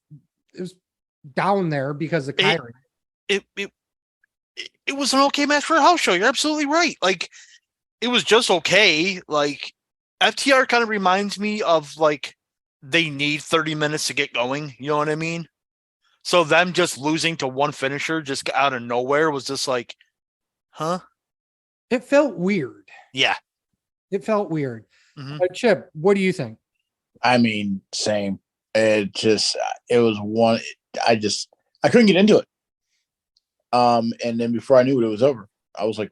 down there because of Kyrie. It was an okay match for a house show. You're absolutely right. Like, it was just okay. Like, FTR kind of reminds me of, like, they need 30 minutes to get going. You know what I mean? So them just losing to one finisher just out of nowhere was just like, huh? It felt weird. Yeah. It felt weird. Mhm. Chip, what do you think? I mean, same. It was one. I couldn't get into it. And then before I knew it was over. I was like,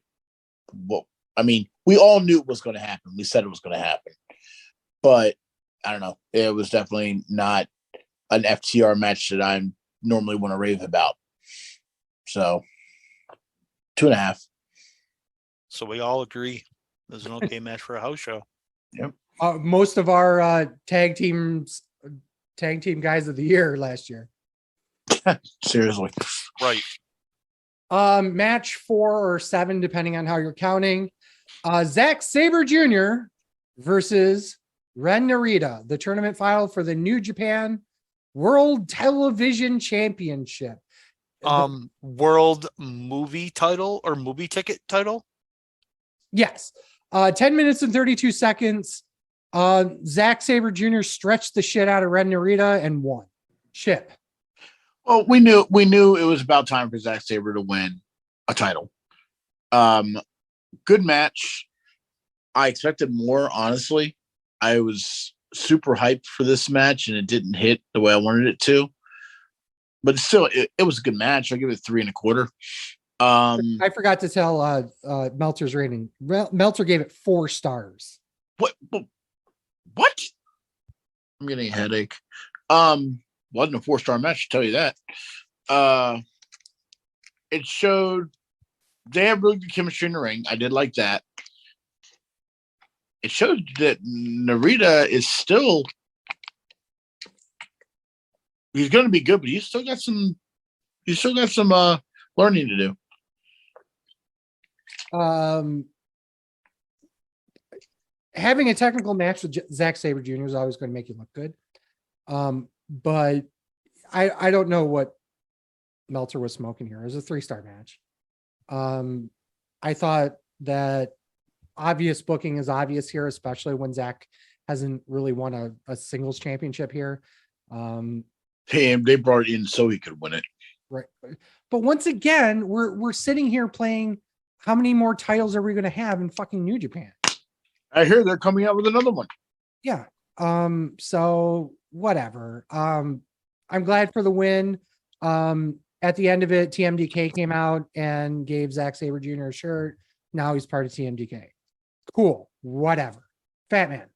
"Well, I mean, we all knew it was going to happen. We said it was going to happen, but I don't know. It was definitely not an FTR match that I normally want to rave about. So 2.5. So we all agree there's an okay match for a house show. Yep. Most of our tag team guys of the year last year. Seriously. Right. Match 4 or 7, depending on how you're counting. Zack Sabre Jr. versus Ren Narita, the tournament final for the New Japan World Television Championship. World movie title or movie ticket title? Yes. 10 minutes and 32 seconds. Zack Sabre Jr. stretched the shit out of Ren Narita and won. Shit. Well, we knew it was about time for Zack Sabre to win a title. Good match. I expected more, honestly. I was super hyped for this match, and it didn't hit the way I wanted it to. But still, it was a good match. I give it 3.25. I forgot to tell Meltzer's rating. Meltzer gave it 4 stars. What? I'm getting a headache. Wasn't a 4-star match, to tell you that. It showed they have really good chemistry in the ring. I did like that. It showed that Narita is still, he's going to be good, but he's still got some learning to do. Having a technical match with Zack Sabre Jr. is always going to make you look good. But I don't know what Meltzer was smoking here. It was a 3-star match. I thought that obvious booking is obvious here, especially when Zack hasn't really won a singles championship here. Hey, they brought it in so he could win it. Right. But once again, we're sitting here playing how many more titles are we going to have in fucking New Japan? I hear they're coming out with another one. Yeah. So whatever. I'm glad for the win. At the end of it, TMDK came out and gave Zack Sabre Jr. a shirt. Now he's part of TMDK. Cool. Whatever. Fat Man.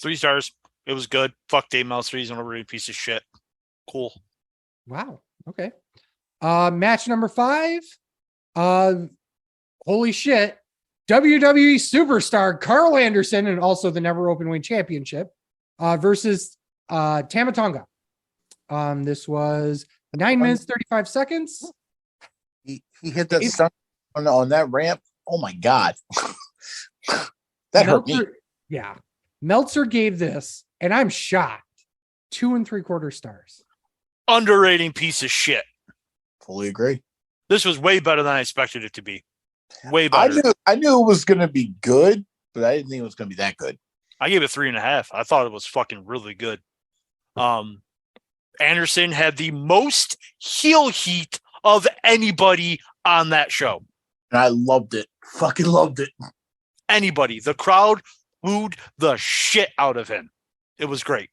3 stars. It was good. Fuck Dave Meltzer. He's an overrated piece of shit. Cool. Wow. Okay. Match number 5. Holy shit. WWE superstar Carl Anderson, and also the Never Open Weight Championship, versus Tama Tonga. This was 9 minutes 35 seconds. He hit that stunt on that ramp. Oh my god, that hurt me. Yeah, Meltzer gave this, and I'm shocked, 2.75 stars. Underrating piece of shit. Fully agree. This was way better than I expected it to be. Way better. I knew it was going to be good, but I didn't think it was going to be that good. I gave it 3.5. I thought it was fucking really good. Anderson had the most heel heat of anybody on that show. And I loved it. Fucking loved it. Anybody. The crowd booed the shit out of him. It was great.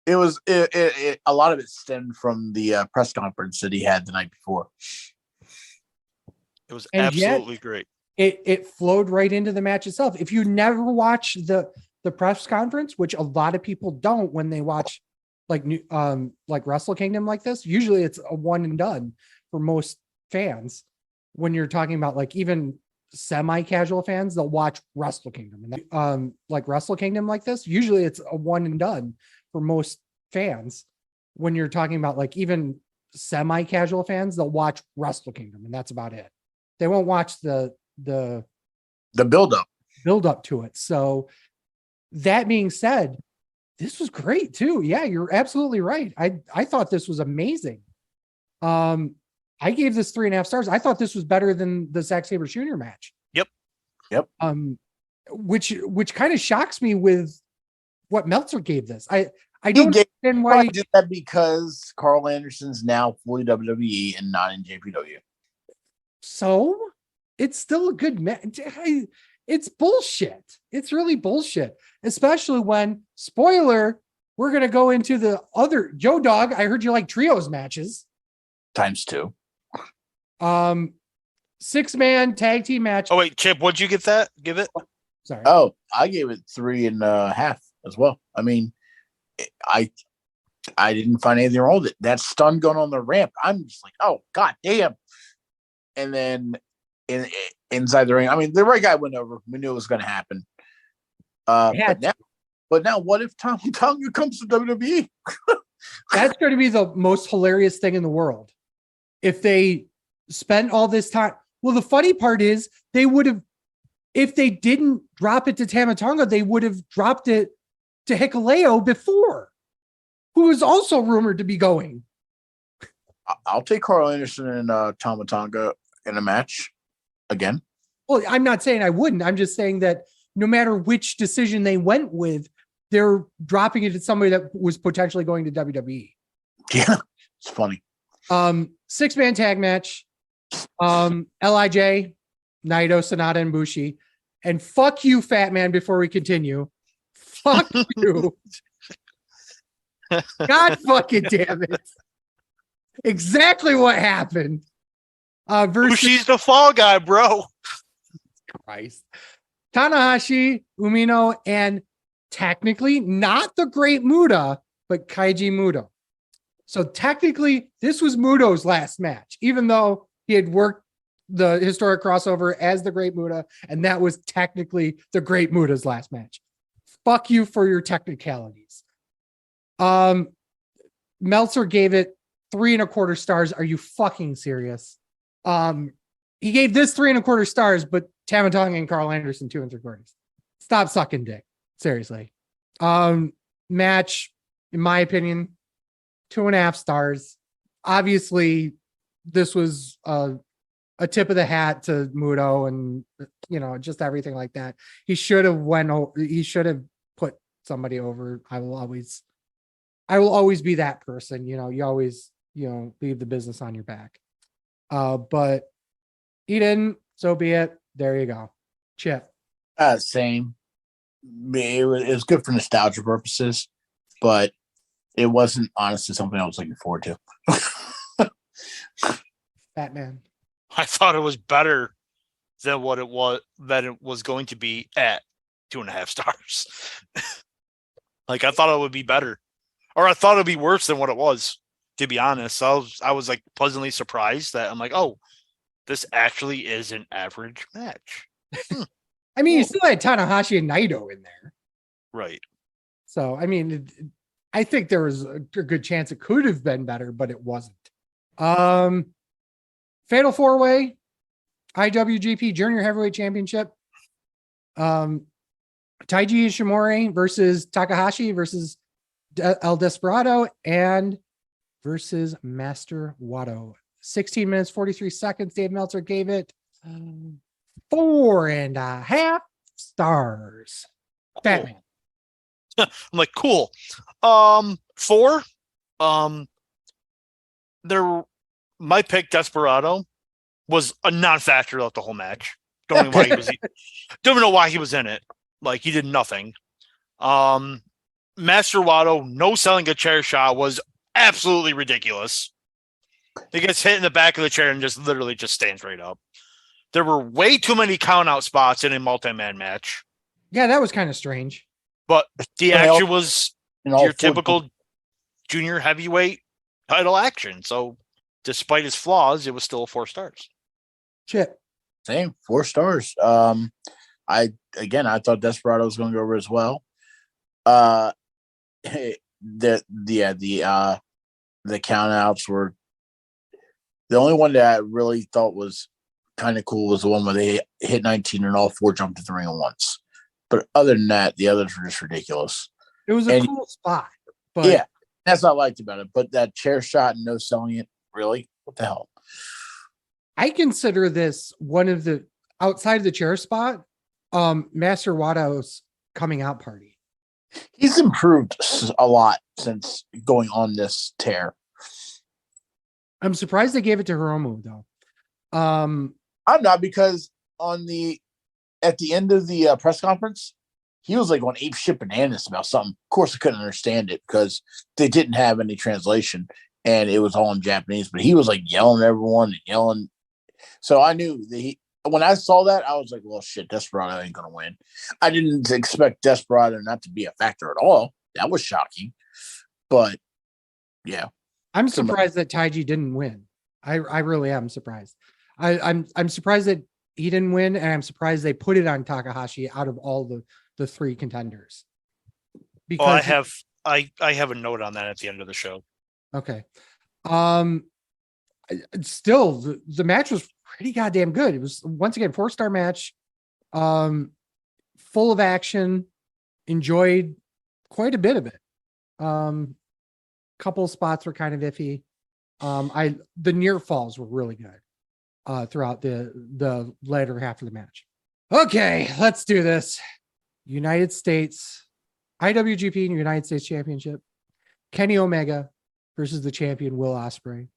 It was a lot of it stemmed from the press conference that he had the night before. It was absolutely great. It flowed right into the match itself. If you never watch the press conference, which a lot of people don't when they watch like Wrestle Kingdom like this, usually it's a one and done for most fans. When you're talking about like even semi-casual fans, they'll watch Wrestle Kingdom, and like Wrestle Kingdom like this, usually it's a one and done for most fans. When you're talking about like even semi-casual fans, they'll watch Wrestle Kingdom, and that's about it. They won't watch the build up to it. So that being said, this was great too. Yeah, you're absolutely right. I thought this was amazing. I gave this 3.5 stars. I thought this was better than the Zack Sabre Jr. match. Yep. Which kind of shocks me with what Meltzer gave this. I don't understand why he did that, because Carl Anderson's now fully WWE and not NJPW. So it's still a good match. It's bullshit. It's really bullshit, especially when, spoiler, we're going to go into the other Joe Dog. I heard you like trios matches. ×2. 6-man tag team match. Oh wait, Chip, what'd you give it? Sorry. Oh, I gave it 3.5. as well. I mean, I didn't find anything wrong with it. That stun going on the ramp, I'm just like, oh god damn. And then inside the ring, I mean, the right guy went over. We knew it was going to happen. But now, what if Tommy Tonga comes to WWE? That's going to be the most hilarious thing in the world. If they spent all this time. Well, the funny part is they would have, if they didn't drop it to Tama Tonga, they would have dropped it to Hikuleo before, who was also rumored to be going. I'll take Carl Anderson and Tama Tonga in a match again. Well, I'm not saying I wouldn't. I'm just saying that no matter which decision they went with, they're dropping it to somebody that was potentially going to WWE. Yeah, it's funny. 6-man tag match. LIJ, Naito, Sonata, and Bushi. And fuck you, Fat Man, before we continue. Fuck you. God fucking damn it. Exactly what happened. Bushi's the fall guy, bro. Christ. Tanahashi, Umino, and technically not the Great Muta, but Kaiji Muto. So technically, this was Muto's last match, even though he had worked the historic crossover as the Great Muta, and that was technically the Great Muta's last match. Fuck you for your technicalities. Meltzer gave it 3.25 stars. Are you fucking serious? He gave this 3.25 stars, but Tama Tonga and Carl Anderson 2.75. Stop sucking dick. Seriously. Match, in my opinion, 2.5 stars. Obviously, this was a tip of the hat to Muto and just everything like that. He should have put somebody over. I will always be that person. You always leave the business on your back. But he didn't, so be it. There you go. Chip. Same. It was good for nostalgia purposes, but it wasn't honestly something I was looking forward to. Batman. I thought it was better than what it was going to be at 2.5 stars. Like I thought it would be better, or I thought it'd be worse than what it was. To be honest, I was like pleasantly surprised that I'm like, oh, this actually is an average match. I mean, you still had Tanahashi and Naito in there. Right. So, I mean, I think there was a good chance it could have been better, but it wasn't. Fatal 4-way, IWGP Junior Heavyweight Championship. Taiji Ishimori versus Takahashi versus El Desperado and versus Master Wato. 16 minutes, 43 seconds. Dave Meltzer gave it 4.5 stars. Batman. I'm like, cool. 4. My pick, Desperado, was a non-factor throughout the whole match. Don't even know why he was in it. Like he did nothing. Master Wato, no selling a chair shot was absolutely ridiculous. He gets hit in the back of the chair and just literally just stands right up. There were way too many count-out spots in a multi-man match. Yeah, that was kind of strange. But the action was your typical junior heavyweight title action. So despite his flaws, it was still 4 stars. Chip. Same, 4 stars. I thought Desperado was going to go over as well. The count-outs were the only one that I really thought was kind of cool was the one where they hit 19 and all 4 jumped to the ring at once. But other than that, the others were just ridiculous. It was a cool spot. But yeah, that's what I liked about it. But that chair shot and no selling it, really? What the hell? I consider this one of the outside of the chair spot, Master Wato's coming out party. He's improved a lot since going on this tear. I'm surprised they gave it to Hiromu though. I'm not, because at the end of the press conference, he was like on apeshit bananas about something. Of course, I couldn't understand it because they didn't have any translation and it was all in Japanese. But he was like yelling at everyone and yelling. So I knew that when I saw that, I was like, well, shit, Desperado ain't going to win. I didn't expect Desperado not to be a factor at all. That was shocking. But, yeah. I'm surprised that Taiji didn't win. I really am surprised. I'm surprised that he didn't win, and I'm surprised they put it on Takahashi out of all the three contenders. Because I have a note on that at the end of the show. Okay. Still, the match was pretty goddamn good. It was, once again, 4-star match, full of action. Enjoyed quite a bit of it. Couple spots were kind of iffy. The near falls were really good throughout the later half of the match. Okay, let's do this. United States IWGP and United States Championship. Kenny Omega versus the champion Will Ospreay.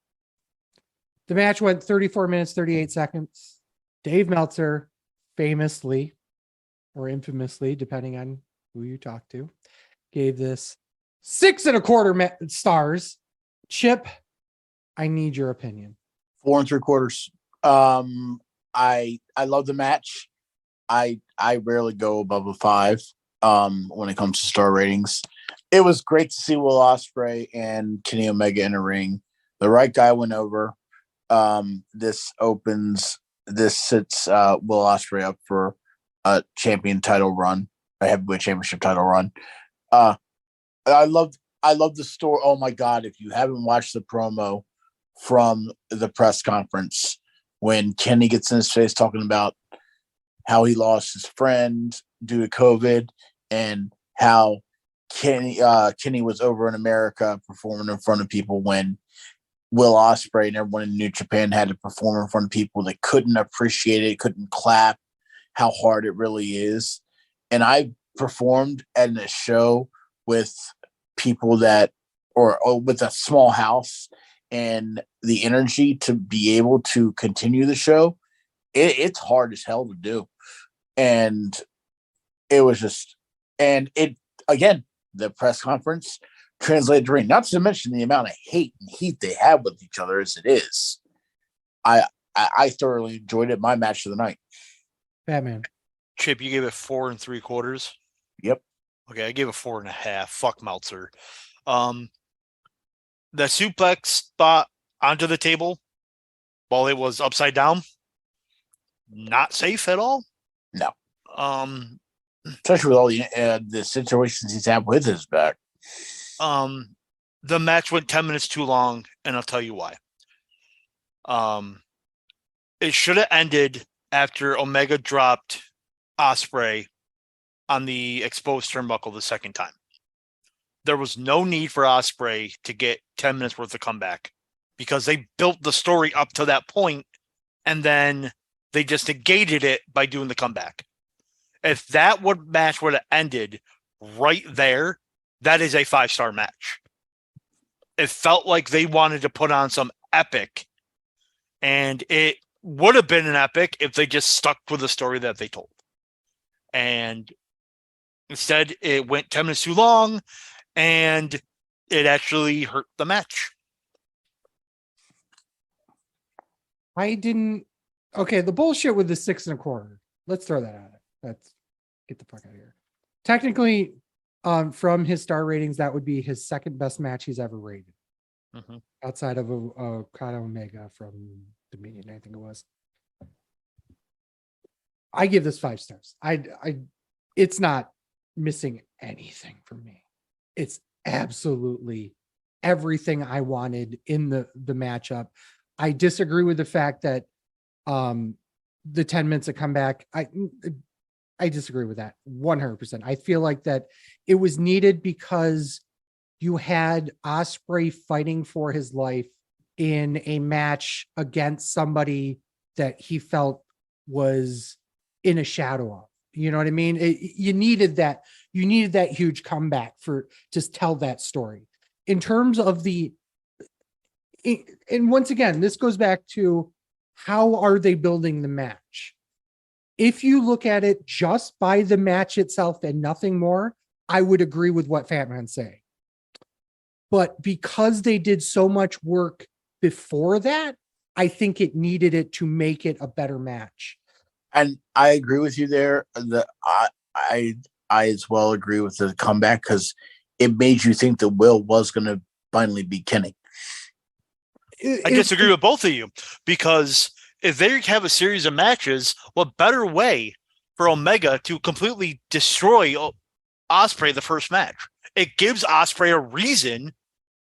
The match went 34 minutes, 38 seconds. Dave Meltzer famously or infamously, depending on who you talk to, gave this 6.25 stars. Chip, I need your opinion. 4 3/4. I love the match. I rarely go above a 5 when it comes to star ratings. It was great to see Will Ospreay and Kenny Omega in a ring. The right guy went over. This sets Will Ospreay up for a champion title run, a heavyweight championship title run. I love the story. Oh my God, if you haven't watched the promo from the press conference when Kenny gets in his face talking about how he lost his friend due to COVID and how Kenny was over in America performing in front of people when Will Ospreay and everyone in New Japan had to perform in front of people that couldn't appreciate it, couldn't clap how hard it really is. And I performed at a show with people that, or with a small house, and the energy to be able to continue the show, it's hard as hell to do. And it was just, and it, again, the press conference translated to ring, not to mention the amount of hate and heat they have with each other as it is. I thoroughly enjoyed it. My match of the night. Batman. Chip, you gave it 4 3/4. Yep. Okay, I gave it 4.5. Fuck Meltzer. The suplex spot onto the table while it was upside down, not safe at all. No. Especially with all the situations he's had with his back. The match went 10 minutes too long, and I'll tell you why. It should have ended after Omega dropped Ospreay on the exposed turnbuckle the second time. There was no need for Ospreay to get 10 minutes worth of comeback because they built the story up to that point, and then they just negated it by doing the comeback. If that match would have ended right there, that is a 5-star match. It felt like they wanted to put on some epic, and it would have been an epic if they just stuck with the story that they told. And instead, it went 10 minutes too long, and it actually hurt the match. Okay, the bullshit with the 6.25. Let's throw that out. Let's get the fuck out of here. Technically, from his star ratings, that would be his second best match he's ever rated. Mm-hmm. Outside of Okada Omega from Dominion, I think it was. I give this 5 stars. It's not missing anything from me. It's absolutely everything I wanted in the matchup. I disagree with the fact that the 10 minutes of comeback, I disagree with that 100%. I feel like that it was needed because you had Ospreay fighting for his life in a match against somebody that he felt was in a shadow of. You know what I mean? You needed that. You needed that huge comeback for just tell that story. In terms of and once again, this goes back to how are they building the match? If you look at it just by the match itself and nothing more, I would agree with what Fatman's saying. But because they did so much work before that, I think it needed it to make it a better match. And I agree with you there. I as well agree with the comeback because it made you think that Will was going to finally beat Kenny. I disagree with both of you because if they have a series of matches, what better way for Omega to completely destroy Ospreay the first match? It gives Ospreay a reason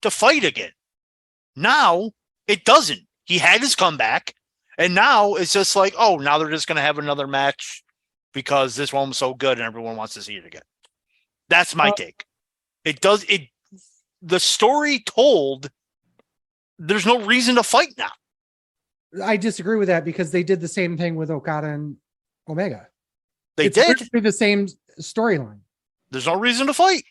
to fight again. Now it doesn't. He had his comeback, and now it's just like, oh, now they're just going to have another match because this one was so good and everyone wants to see it again. That's my take. The story told, there's no reason to fight now. I disagree with that because they did the same thing with Okada and Omega. It's did the same storyline. There's no reason to fight.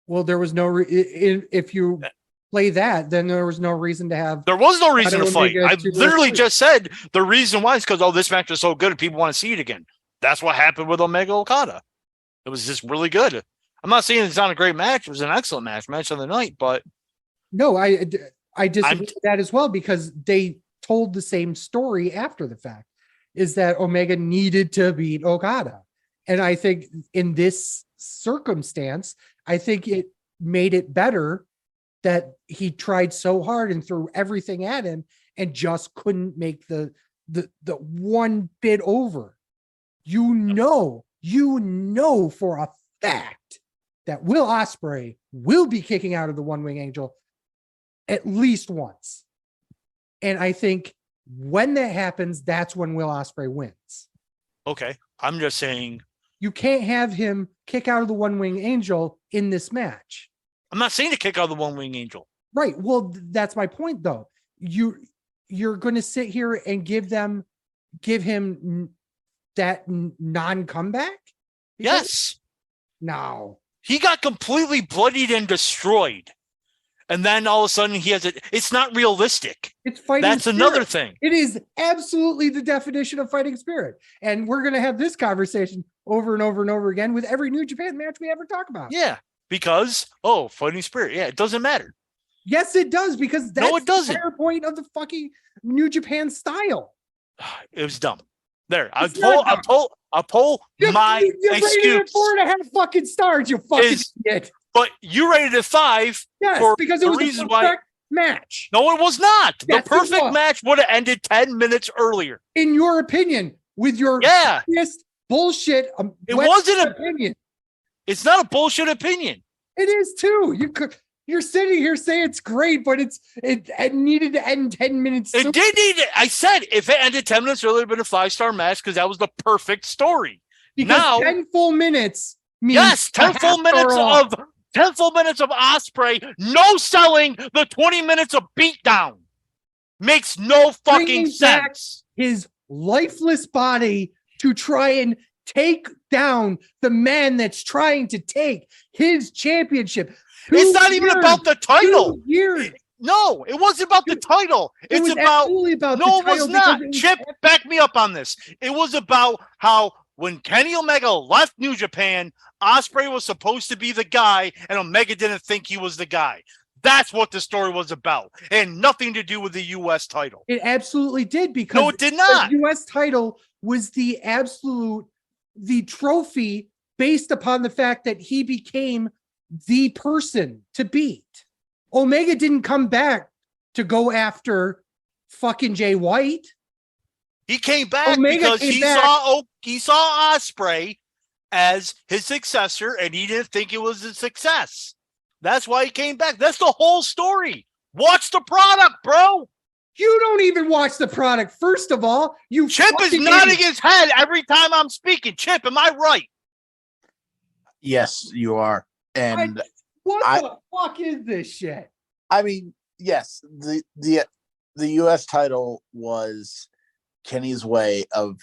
Well, there was no if you play that, then there was no reason to have. There was no reason to fight. Omega I literally just said the reason why is because this match is so good and people want to see it again. That's what happened with Omega Okada. It was just really good. I'm not saying it's not a great match. It was an excellent match of the night, but no, I disagree with that as well because they told the same story after the fact. Is that Omega needed to beat Okada, and I think in this circumstance, I think it made it better that he tried so hard and threw everything at him and just couldn't make the one bit over. You know for a fact that Will Ospreay will be kicking out of the One Wing Angel at least once. And I think when that happens, that's when Will Ospreay wins. okay. I'm just saying you can't have him kick out of the One Wing Angel in this match. I'm not saying to kick out the One Wing Angel. Right. Well, that's my point though. You're going to sit here and give him that non-comeback? Yes. No. He got completely bloodied and destroyed. And then all of a sudden he has it. It's not realistic. It's fighting That's spirit. another thing. It is absolutely the definition of fighting spirit. And we're going to have this conversation over and over and over again with every New Japan match we ever talk about. Yeah. Because, fighting spirit. Yeah, it doesn't matter. Yes, it does. Because that's it doesn't. The entire point of the fucking New Japan style. It was dumb. There. I'll pull my excuse. You rated it 4.5 fucking stars, you fucking idiot. But you rated it 5. Yes, because it was the perfect match. No, it was not. Yes, the perfect match would have ended 10 minutes earlier. In your opinion, with your bullshit. It wasn't opinion. It's not a bullshit opinion. It is too. You're sitting here saying it's great, but it needed to end 10 minutes. It did need it. I said if it ended 10 minutes earlier, it would have been a 5-star match because that was the perfect story. Because now, 10 full minutes means 10 full minutes of Ospreay, no selling the 20 minutes of beatdown. Makes no fucking sense. His lifeless body to try and take down the man that's trying to take his championship. It's not even about the title. 2 years. No, it wasn't about the title. It's about no, it was not. Chip, back me up on this. It was about how when Kenny Omega left New Japan, Ospreay was supposed to be the guy, and Omega didn't think he was the guy. That's what the story was about, and nothing to do with the U.S. title. It absolutely did because no, it did not. The U.S. title was the trophy based upon the fact that he became the person to beat. Omega didn't come back to go after fucking Jay White. He came back because he saw Ospreay as his successor, and he didn't think it was a success. That's why he came back. That's the whole story. Watch the product, bro. You don't even watch the product. First of all, Chip is nodding his head every time I'm speaking. Chip, am I right? Yes, you are. And what the fuck is this shit? I mean, yes, the U.S. title was Kenny's way of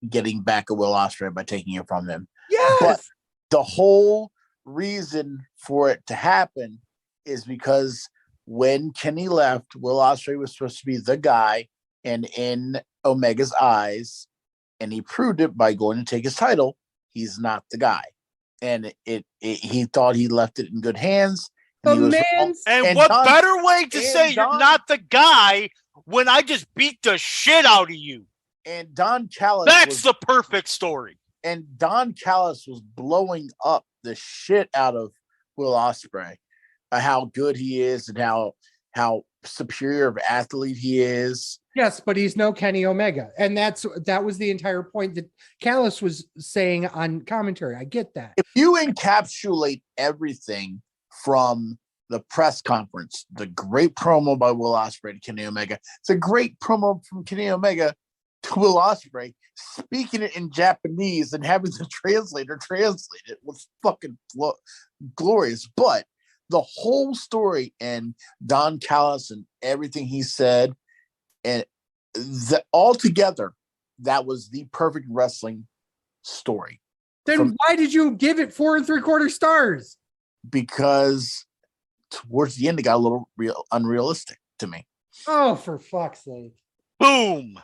getting back at Will Ospreay by taking it from him. Yes. But the whole reason for it to happen is because when Kenny left, Will Ospreay was supposed to be the guy, and in Omega's eyes, and he proved it by going to take his title, he's not the guy. And he thought he left it in good hands. And what better way to say you're not the guy when I just beat the shit out of you? And Don Callis. That's the perfect story. And Don Callis was blowing up the shit out of Will Ospreay, how good he is and how superior of an athlete he is. Yes, but he's no Kenny Omega. And that was the entire point that Callis was saying on commentary. I get that. If you encapsulate everything from the press conference, the great promo by Will Ospreay to Kenny Omega, it's a great promo from Kenny Omega to Will Ospreay, speaking it in Japanese and having the translator translate it was fucking glorious. But the whole story and Don Callis and everything he said, and altogether, that was the perfect wrestling story. Then why did you give it 4 3/4 stars? Because towards the end, it got a little unrealistic to me. Oh, for fuck's sake. Boom.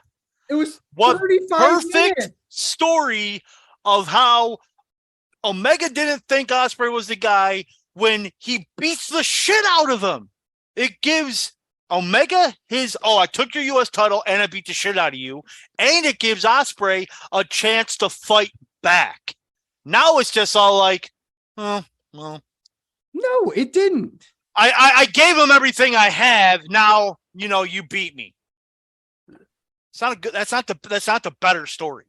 It was What 35 perfect minutes. story of how Omega didn't think Ospreay was the guy when he beats the shit out of him. It gives Omega I took your U.S. title and I beat the shit out of you. And it gives Ospreay a chance to fight back. Now it's just all like, oh, well. No, it didn't. I gave him everything I have. Now, you beat me. It's not that's not the better story.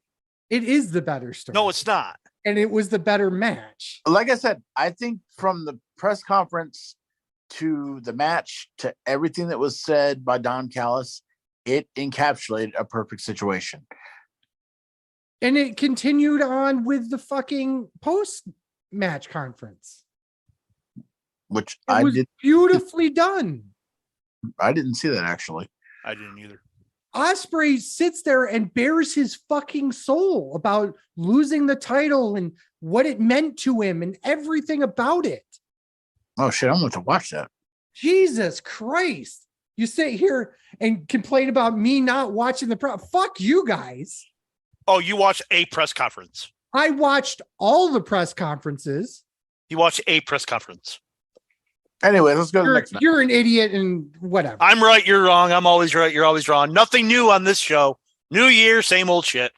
It is the better story. No, it's not. And it was the better match. Like I said, I think from the press conference to the match to everything that was said by Don Callis, it encapsulated a perfect situation. And it continued on with the fucking post-match conference. Which It was beautifully done. I didn't see that, actually. I didn't either. Ospreay sits there and bears his fucking soul about losing the title and what it meant to him and everything about it. Oh shit, I'm going to watch that. Jesus Christ. You sit here and complain about me not watching fuck you guys. Oh, you watched a press conference. I watched all the press conferences. You watched a press conference. Anyway, let's go to the next match. You're an idiot and whatever. I'm right, you're wrong. I'm always right, you're always wrong. Nothing new on this show. New year, same old shit.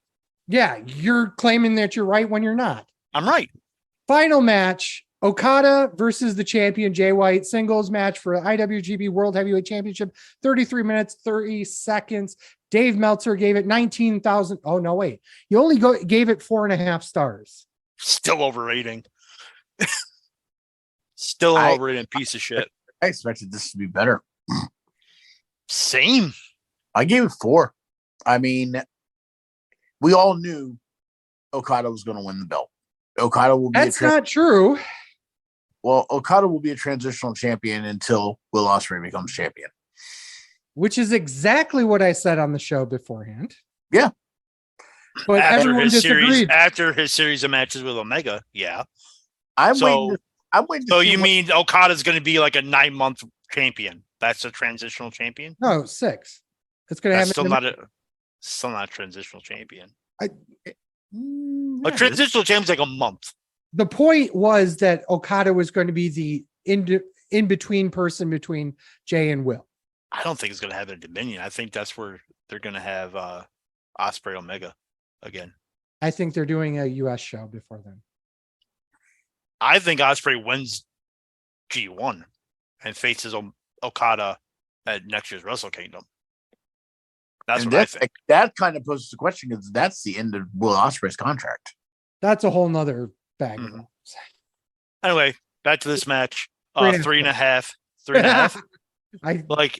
Yeah, you're claiming that you're right when you're not. I'm right. Final match, Okada versus the champion Jay White, singles match for IWGP World Heavyweight Championship, 33 minutes, 30 seconds. Dave Meltzer gave it 19,000. Oh, no, wait. You only gave it 4.5 stars. Still overrating. Still an overrated piece of shit. I expected this to be better. Same. I gave it 4. I mean, we all knew Okada was going to win the belt. Okada will be. That's not true. Well, Okada will be a transitional champion until Will Ospreay becomes champion. Which is exactly what I said on the show beforehand. Yeah. But everyone disagreed. After his series of matches with Omega, yeah. I'm waiting. So you mean Okada's going to be like a 9-month champion? That's a transitional champion? No, 6. It's going to happen. Still not a transitional champion. A transitional champion's like a month. The point was that Okada was going to be the in-between person between Jay and Will. I don't think it's going to have a Dominion. I think that's where they're going to have Ospreay Omega again. I think they're doing a U.S. show before then. I think Ospreay wins G1 and faces Okada at next year's Wrestle Kingdom. That's what I think. That kind of poses the question because that's the end of Will Ospreay's contract. That's a whole nother bag. Mm-hmm. Anyway, back to this match. 3.5. 3.5.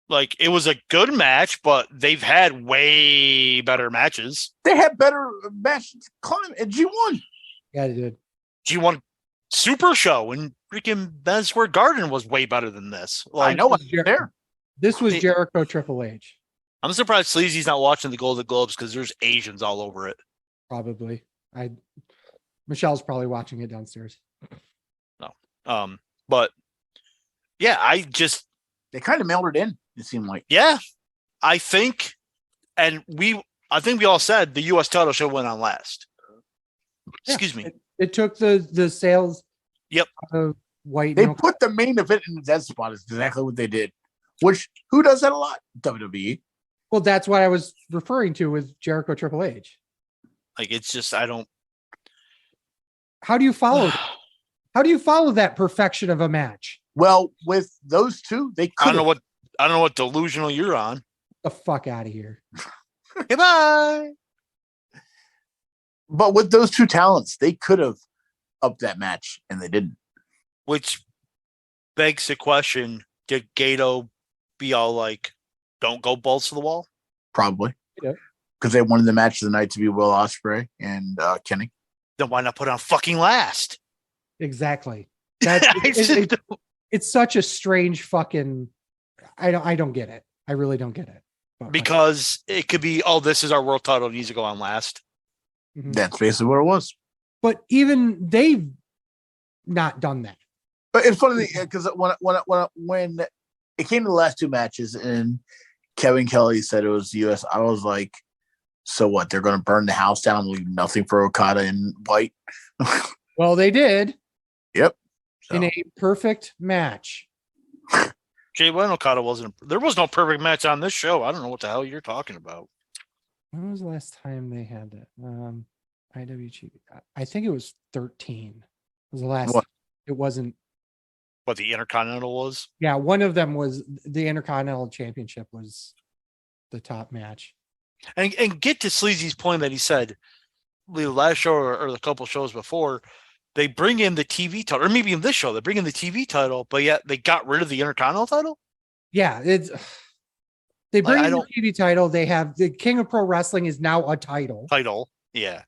Like it was a good match, but they've had way better matches. They had better matches at G1. Yeah, they did. G1 Super Show and freaking Madison Square Garden was way better than this. I know it was there. This was Jericho Triple H. I'm surprised Sleazy's not watching the Golden Globes because there's Asians all over it. Probably. Michelle's probably watching it downstairs. No. But yeah, they kind of mailed it in, it seemed like. Yeah. I think we all said the US title should went on last. Excuse me. It took the sales. Yep. Of White. They put the main event in the dead spot is exactly what they did. Which who does that a lot? WWE. Well, that's what I was referring to with Jericho Triple H. Like, it's just, I don't. How do you follow? How do you follow that perfection of a match? Well, with those two, they I could. don't know what delusional you're on. The fuck out of here. Goodbye. But with those two talents, they could have upped that match, and they didn't. Which begs the question: did Gato be all like, "Don't go balls to the wall"? Probably. Yeah. Because they wanted the match of the night to be Will Ospreay and Kenny. Then why not put on fucking last? Exactly. That's it's such a strange fucking. I don't get it. I really don't get it. But, Because it could be, oh, this is our world title. It needs to go on last. Mhm. That's basically what it was. But even they've not done that. But it's funny because when it came to the last two matches and Kevin Kelly said it was the US, I was like, so what? They're going to burn the house down and leave nothing for Okada and White? Well, they did. Yep. So. In a perfect match. Jay Leno Okada wasn't. There was no perfect match on this show. I don't know what the hell you're talking about. When was the last time they had that? IWG. I think it was 13. It was the last. What? It wasn't. What the Intercontinental was? Yeah, one of them was the Intercontinental Championship was the top match. And get to Sleazy's point that he said the last show or the couple shows before, they bring in the TV title, or maybe in this show, they bring in the TV title, but yet they got rid of the Intercontinental title? Yeah, it's they bring I in the don't- TV title. They have the King of Pro Wrestling is now a title. Yeah.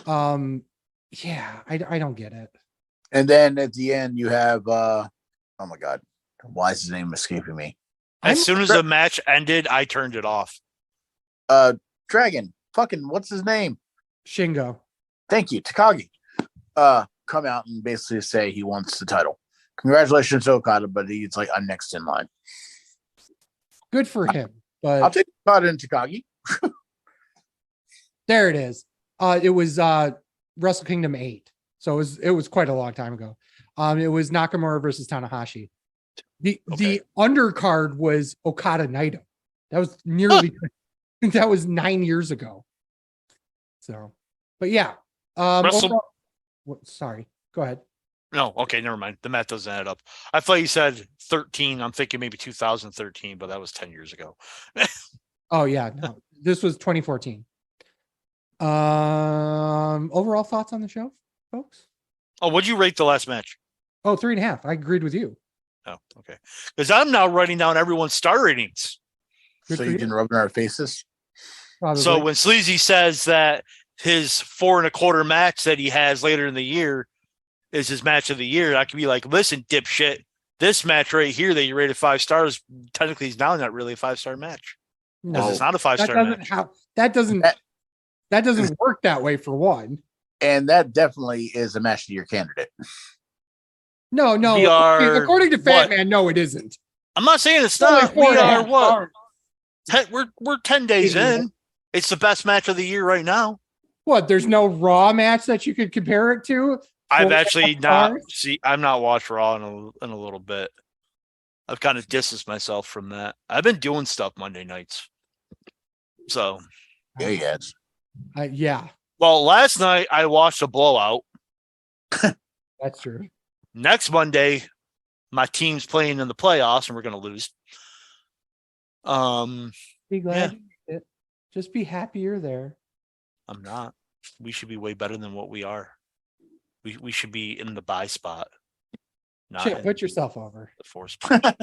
Yeah, I don't get it. And then at the end, you have, oh my God, why is his name escaping me? As soon as the match ended, I turned it off. Dragon, fucking, what's his name? Shingo. Thank you, Takagi. Come out and basically say he wants the title. Congratulations to Okada, but he's like, I'm next in line. Good for him. But I'll take Okada and Takagi. there it is. It was Wrestle Kingdom 8. So it was quite a long time ago. It was Nakamura versus Tanahashi. The undercard was Okada Naito. That was nearly that was 9 years ago. So, but yeah. Sorry, go ahead. No, okay, never mind. The math doesn't add up. I thought you said 13. I'm thinking maybe 2013, but that was 10 years ago. Oh yeah, no, this was 2014. Overall thoughts on the show, folks? Oh, what'd you rate the last match? Oh, 3.5. I agreed with you. Oh, okay. Because I'm now writing down everyone's star ratings. Good So for you you. can rub in our faces. Probably. So when Sleazy says that his 4.25 match that he has later in the year is his match of the year, I could be like, listen, dipshit, this match right here that you rated 5 stars, technically is now not really a 5-star match. Because it's not a 5-star match. That doesn't work that way for one. And that definitely is a match of your candidate. No. We are, according to Fat what? Man, no, it isn't. I'm not saying it's Only not. We 4.5 are what? stars. We're 10 days Yeah. in. It's the best match of the year right now. What? There's no Raw match that you could compare it to? I've 4.5 actually not stars? I'm not watched Raw in a little bit. I've kind of distanced myself from that. I've been doing stuff Monday nights. So Yeah, he has. Yeah, well, last night I watched a blowout. that's true. Next Monday, my team's playing in the playoffs and we're gonna lose. Be glad you did it. Just be happy you're there. I'm not. We should be way better than what we are. We should be in the buy spot. Not Shit, in put yourself over. the 4 spot.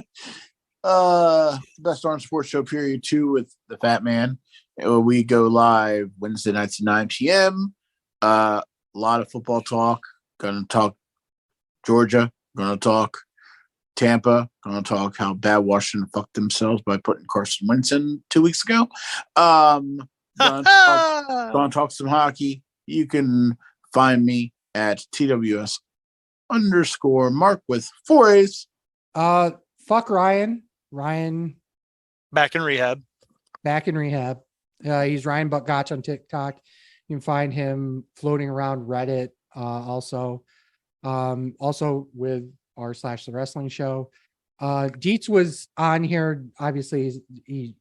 Best Darn Sports Show Period 2 with the Fat Man. We go live Wednesday nights at 9 p.m. A lot of football talk. Gonna talk Georgia. Gonna talk Tampa. Gonna talk how bad Washington fucked themselves by putting Carson Wentz in 2 weeks ago. Gonna talk some hockey. You can find me at TWS_Mark with 4 A's. Fuck Ryan. Ryan Back in rehab. back in rehab. He's Ryan Buckgotch on TikTok. You can find him floating around Reddit. Also with r/the wrestling show. Dietz was on here. Obviously, he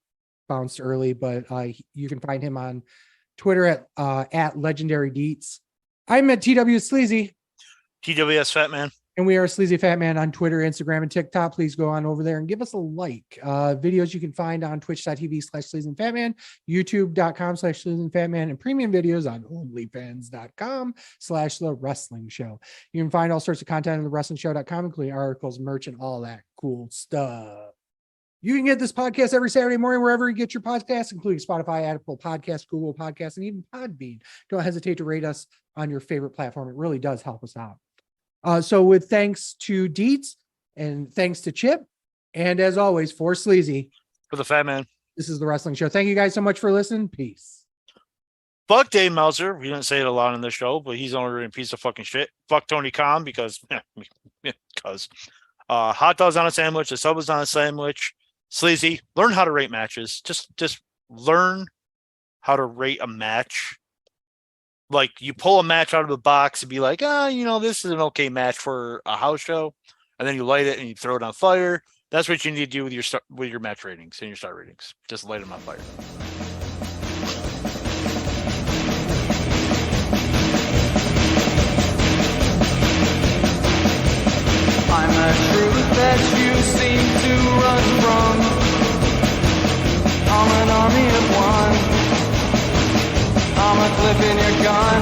bounced early, but you can find him on Twitter at Legendary Deets. I'm at TW Sleazy. TWS Fat Man. And we are Sleazy Fat Man on Twitter, Instagram, and TikTok. Please go on over there and give us a like. Videos you can find on twitch.tv/SleazyFatMan, youtube.com/SleazyFatMan, and premium videos on onlyfans.com/The Wrestling Show. You can find all sorts of content on thewrestlingshow.com, including articles, merch, and all that cool stuff. You can get this podcast every Saturday morning wherever you get your podcasts, including Spotify, Apple Podcasts, Google Podcasts, and even Podbean. Don't hesitate to rate us on your favorite platform. It really does help us out. So with thanks to Deets and thanks to Chip, and as always, for Sleazy. For the Fat Man. This is The Wrestling Show. Thank you guys so much for listening. Peace. Fuck Dave Meltzer. We didn't say it a lot on this show, but he's only a piece of fucking shit. Fuck Tony Khan because hot dogs on a sandwich, the sub is on a sandwich. Sleazy, learn how to rate matches. Just learn how to rate a match. Like, you pull a match out of the box and be like, this is an okay match for a house show, and then you light it and you throw it on fire. That's what you need to do with your match ratings and your star ratings. Just light them on fire. I'm a truth that you seem to run from. I'm an army of one. I'm a clip in your gun.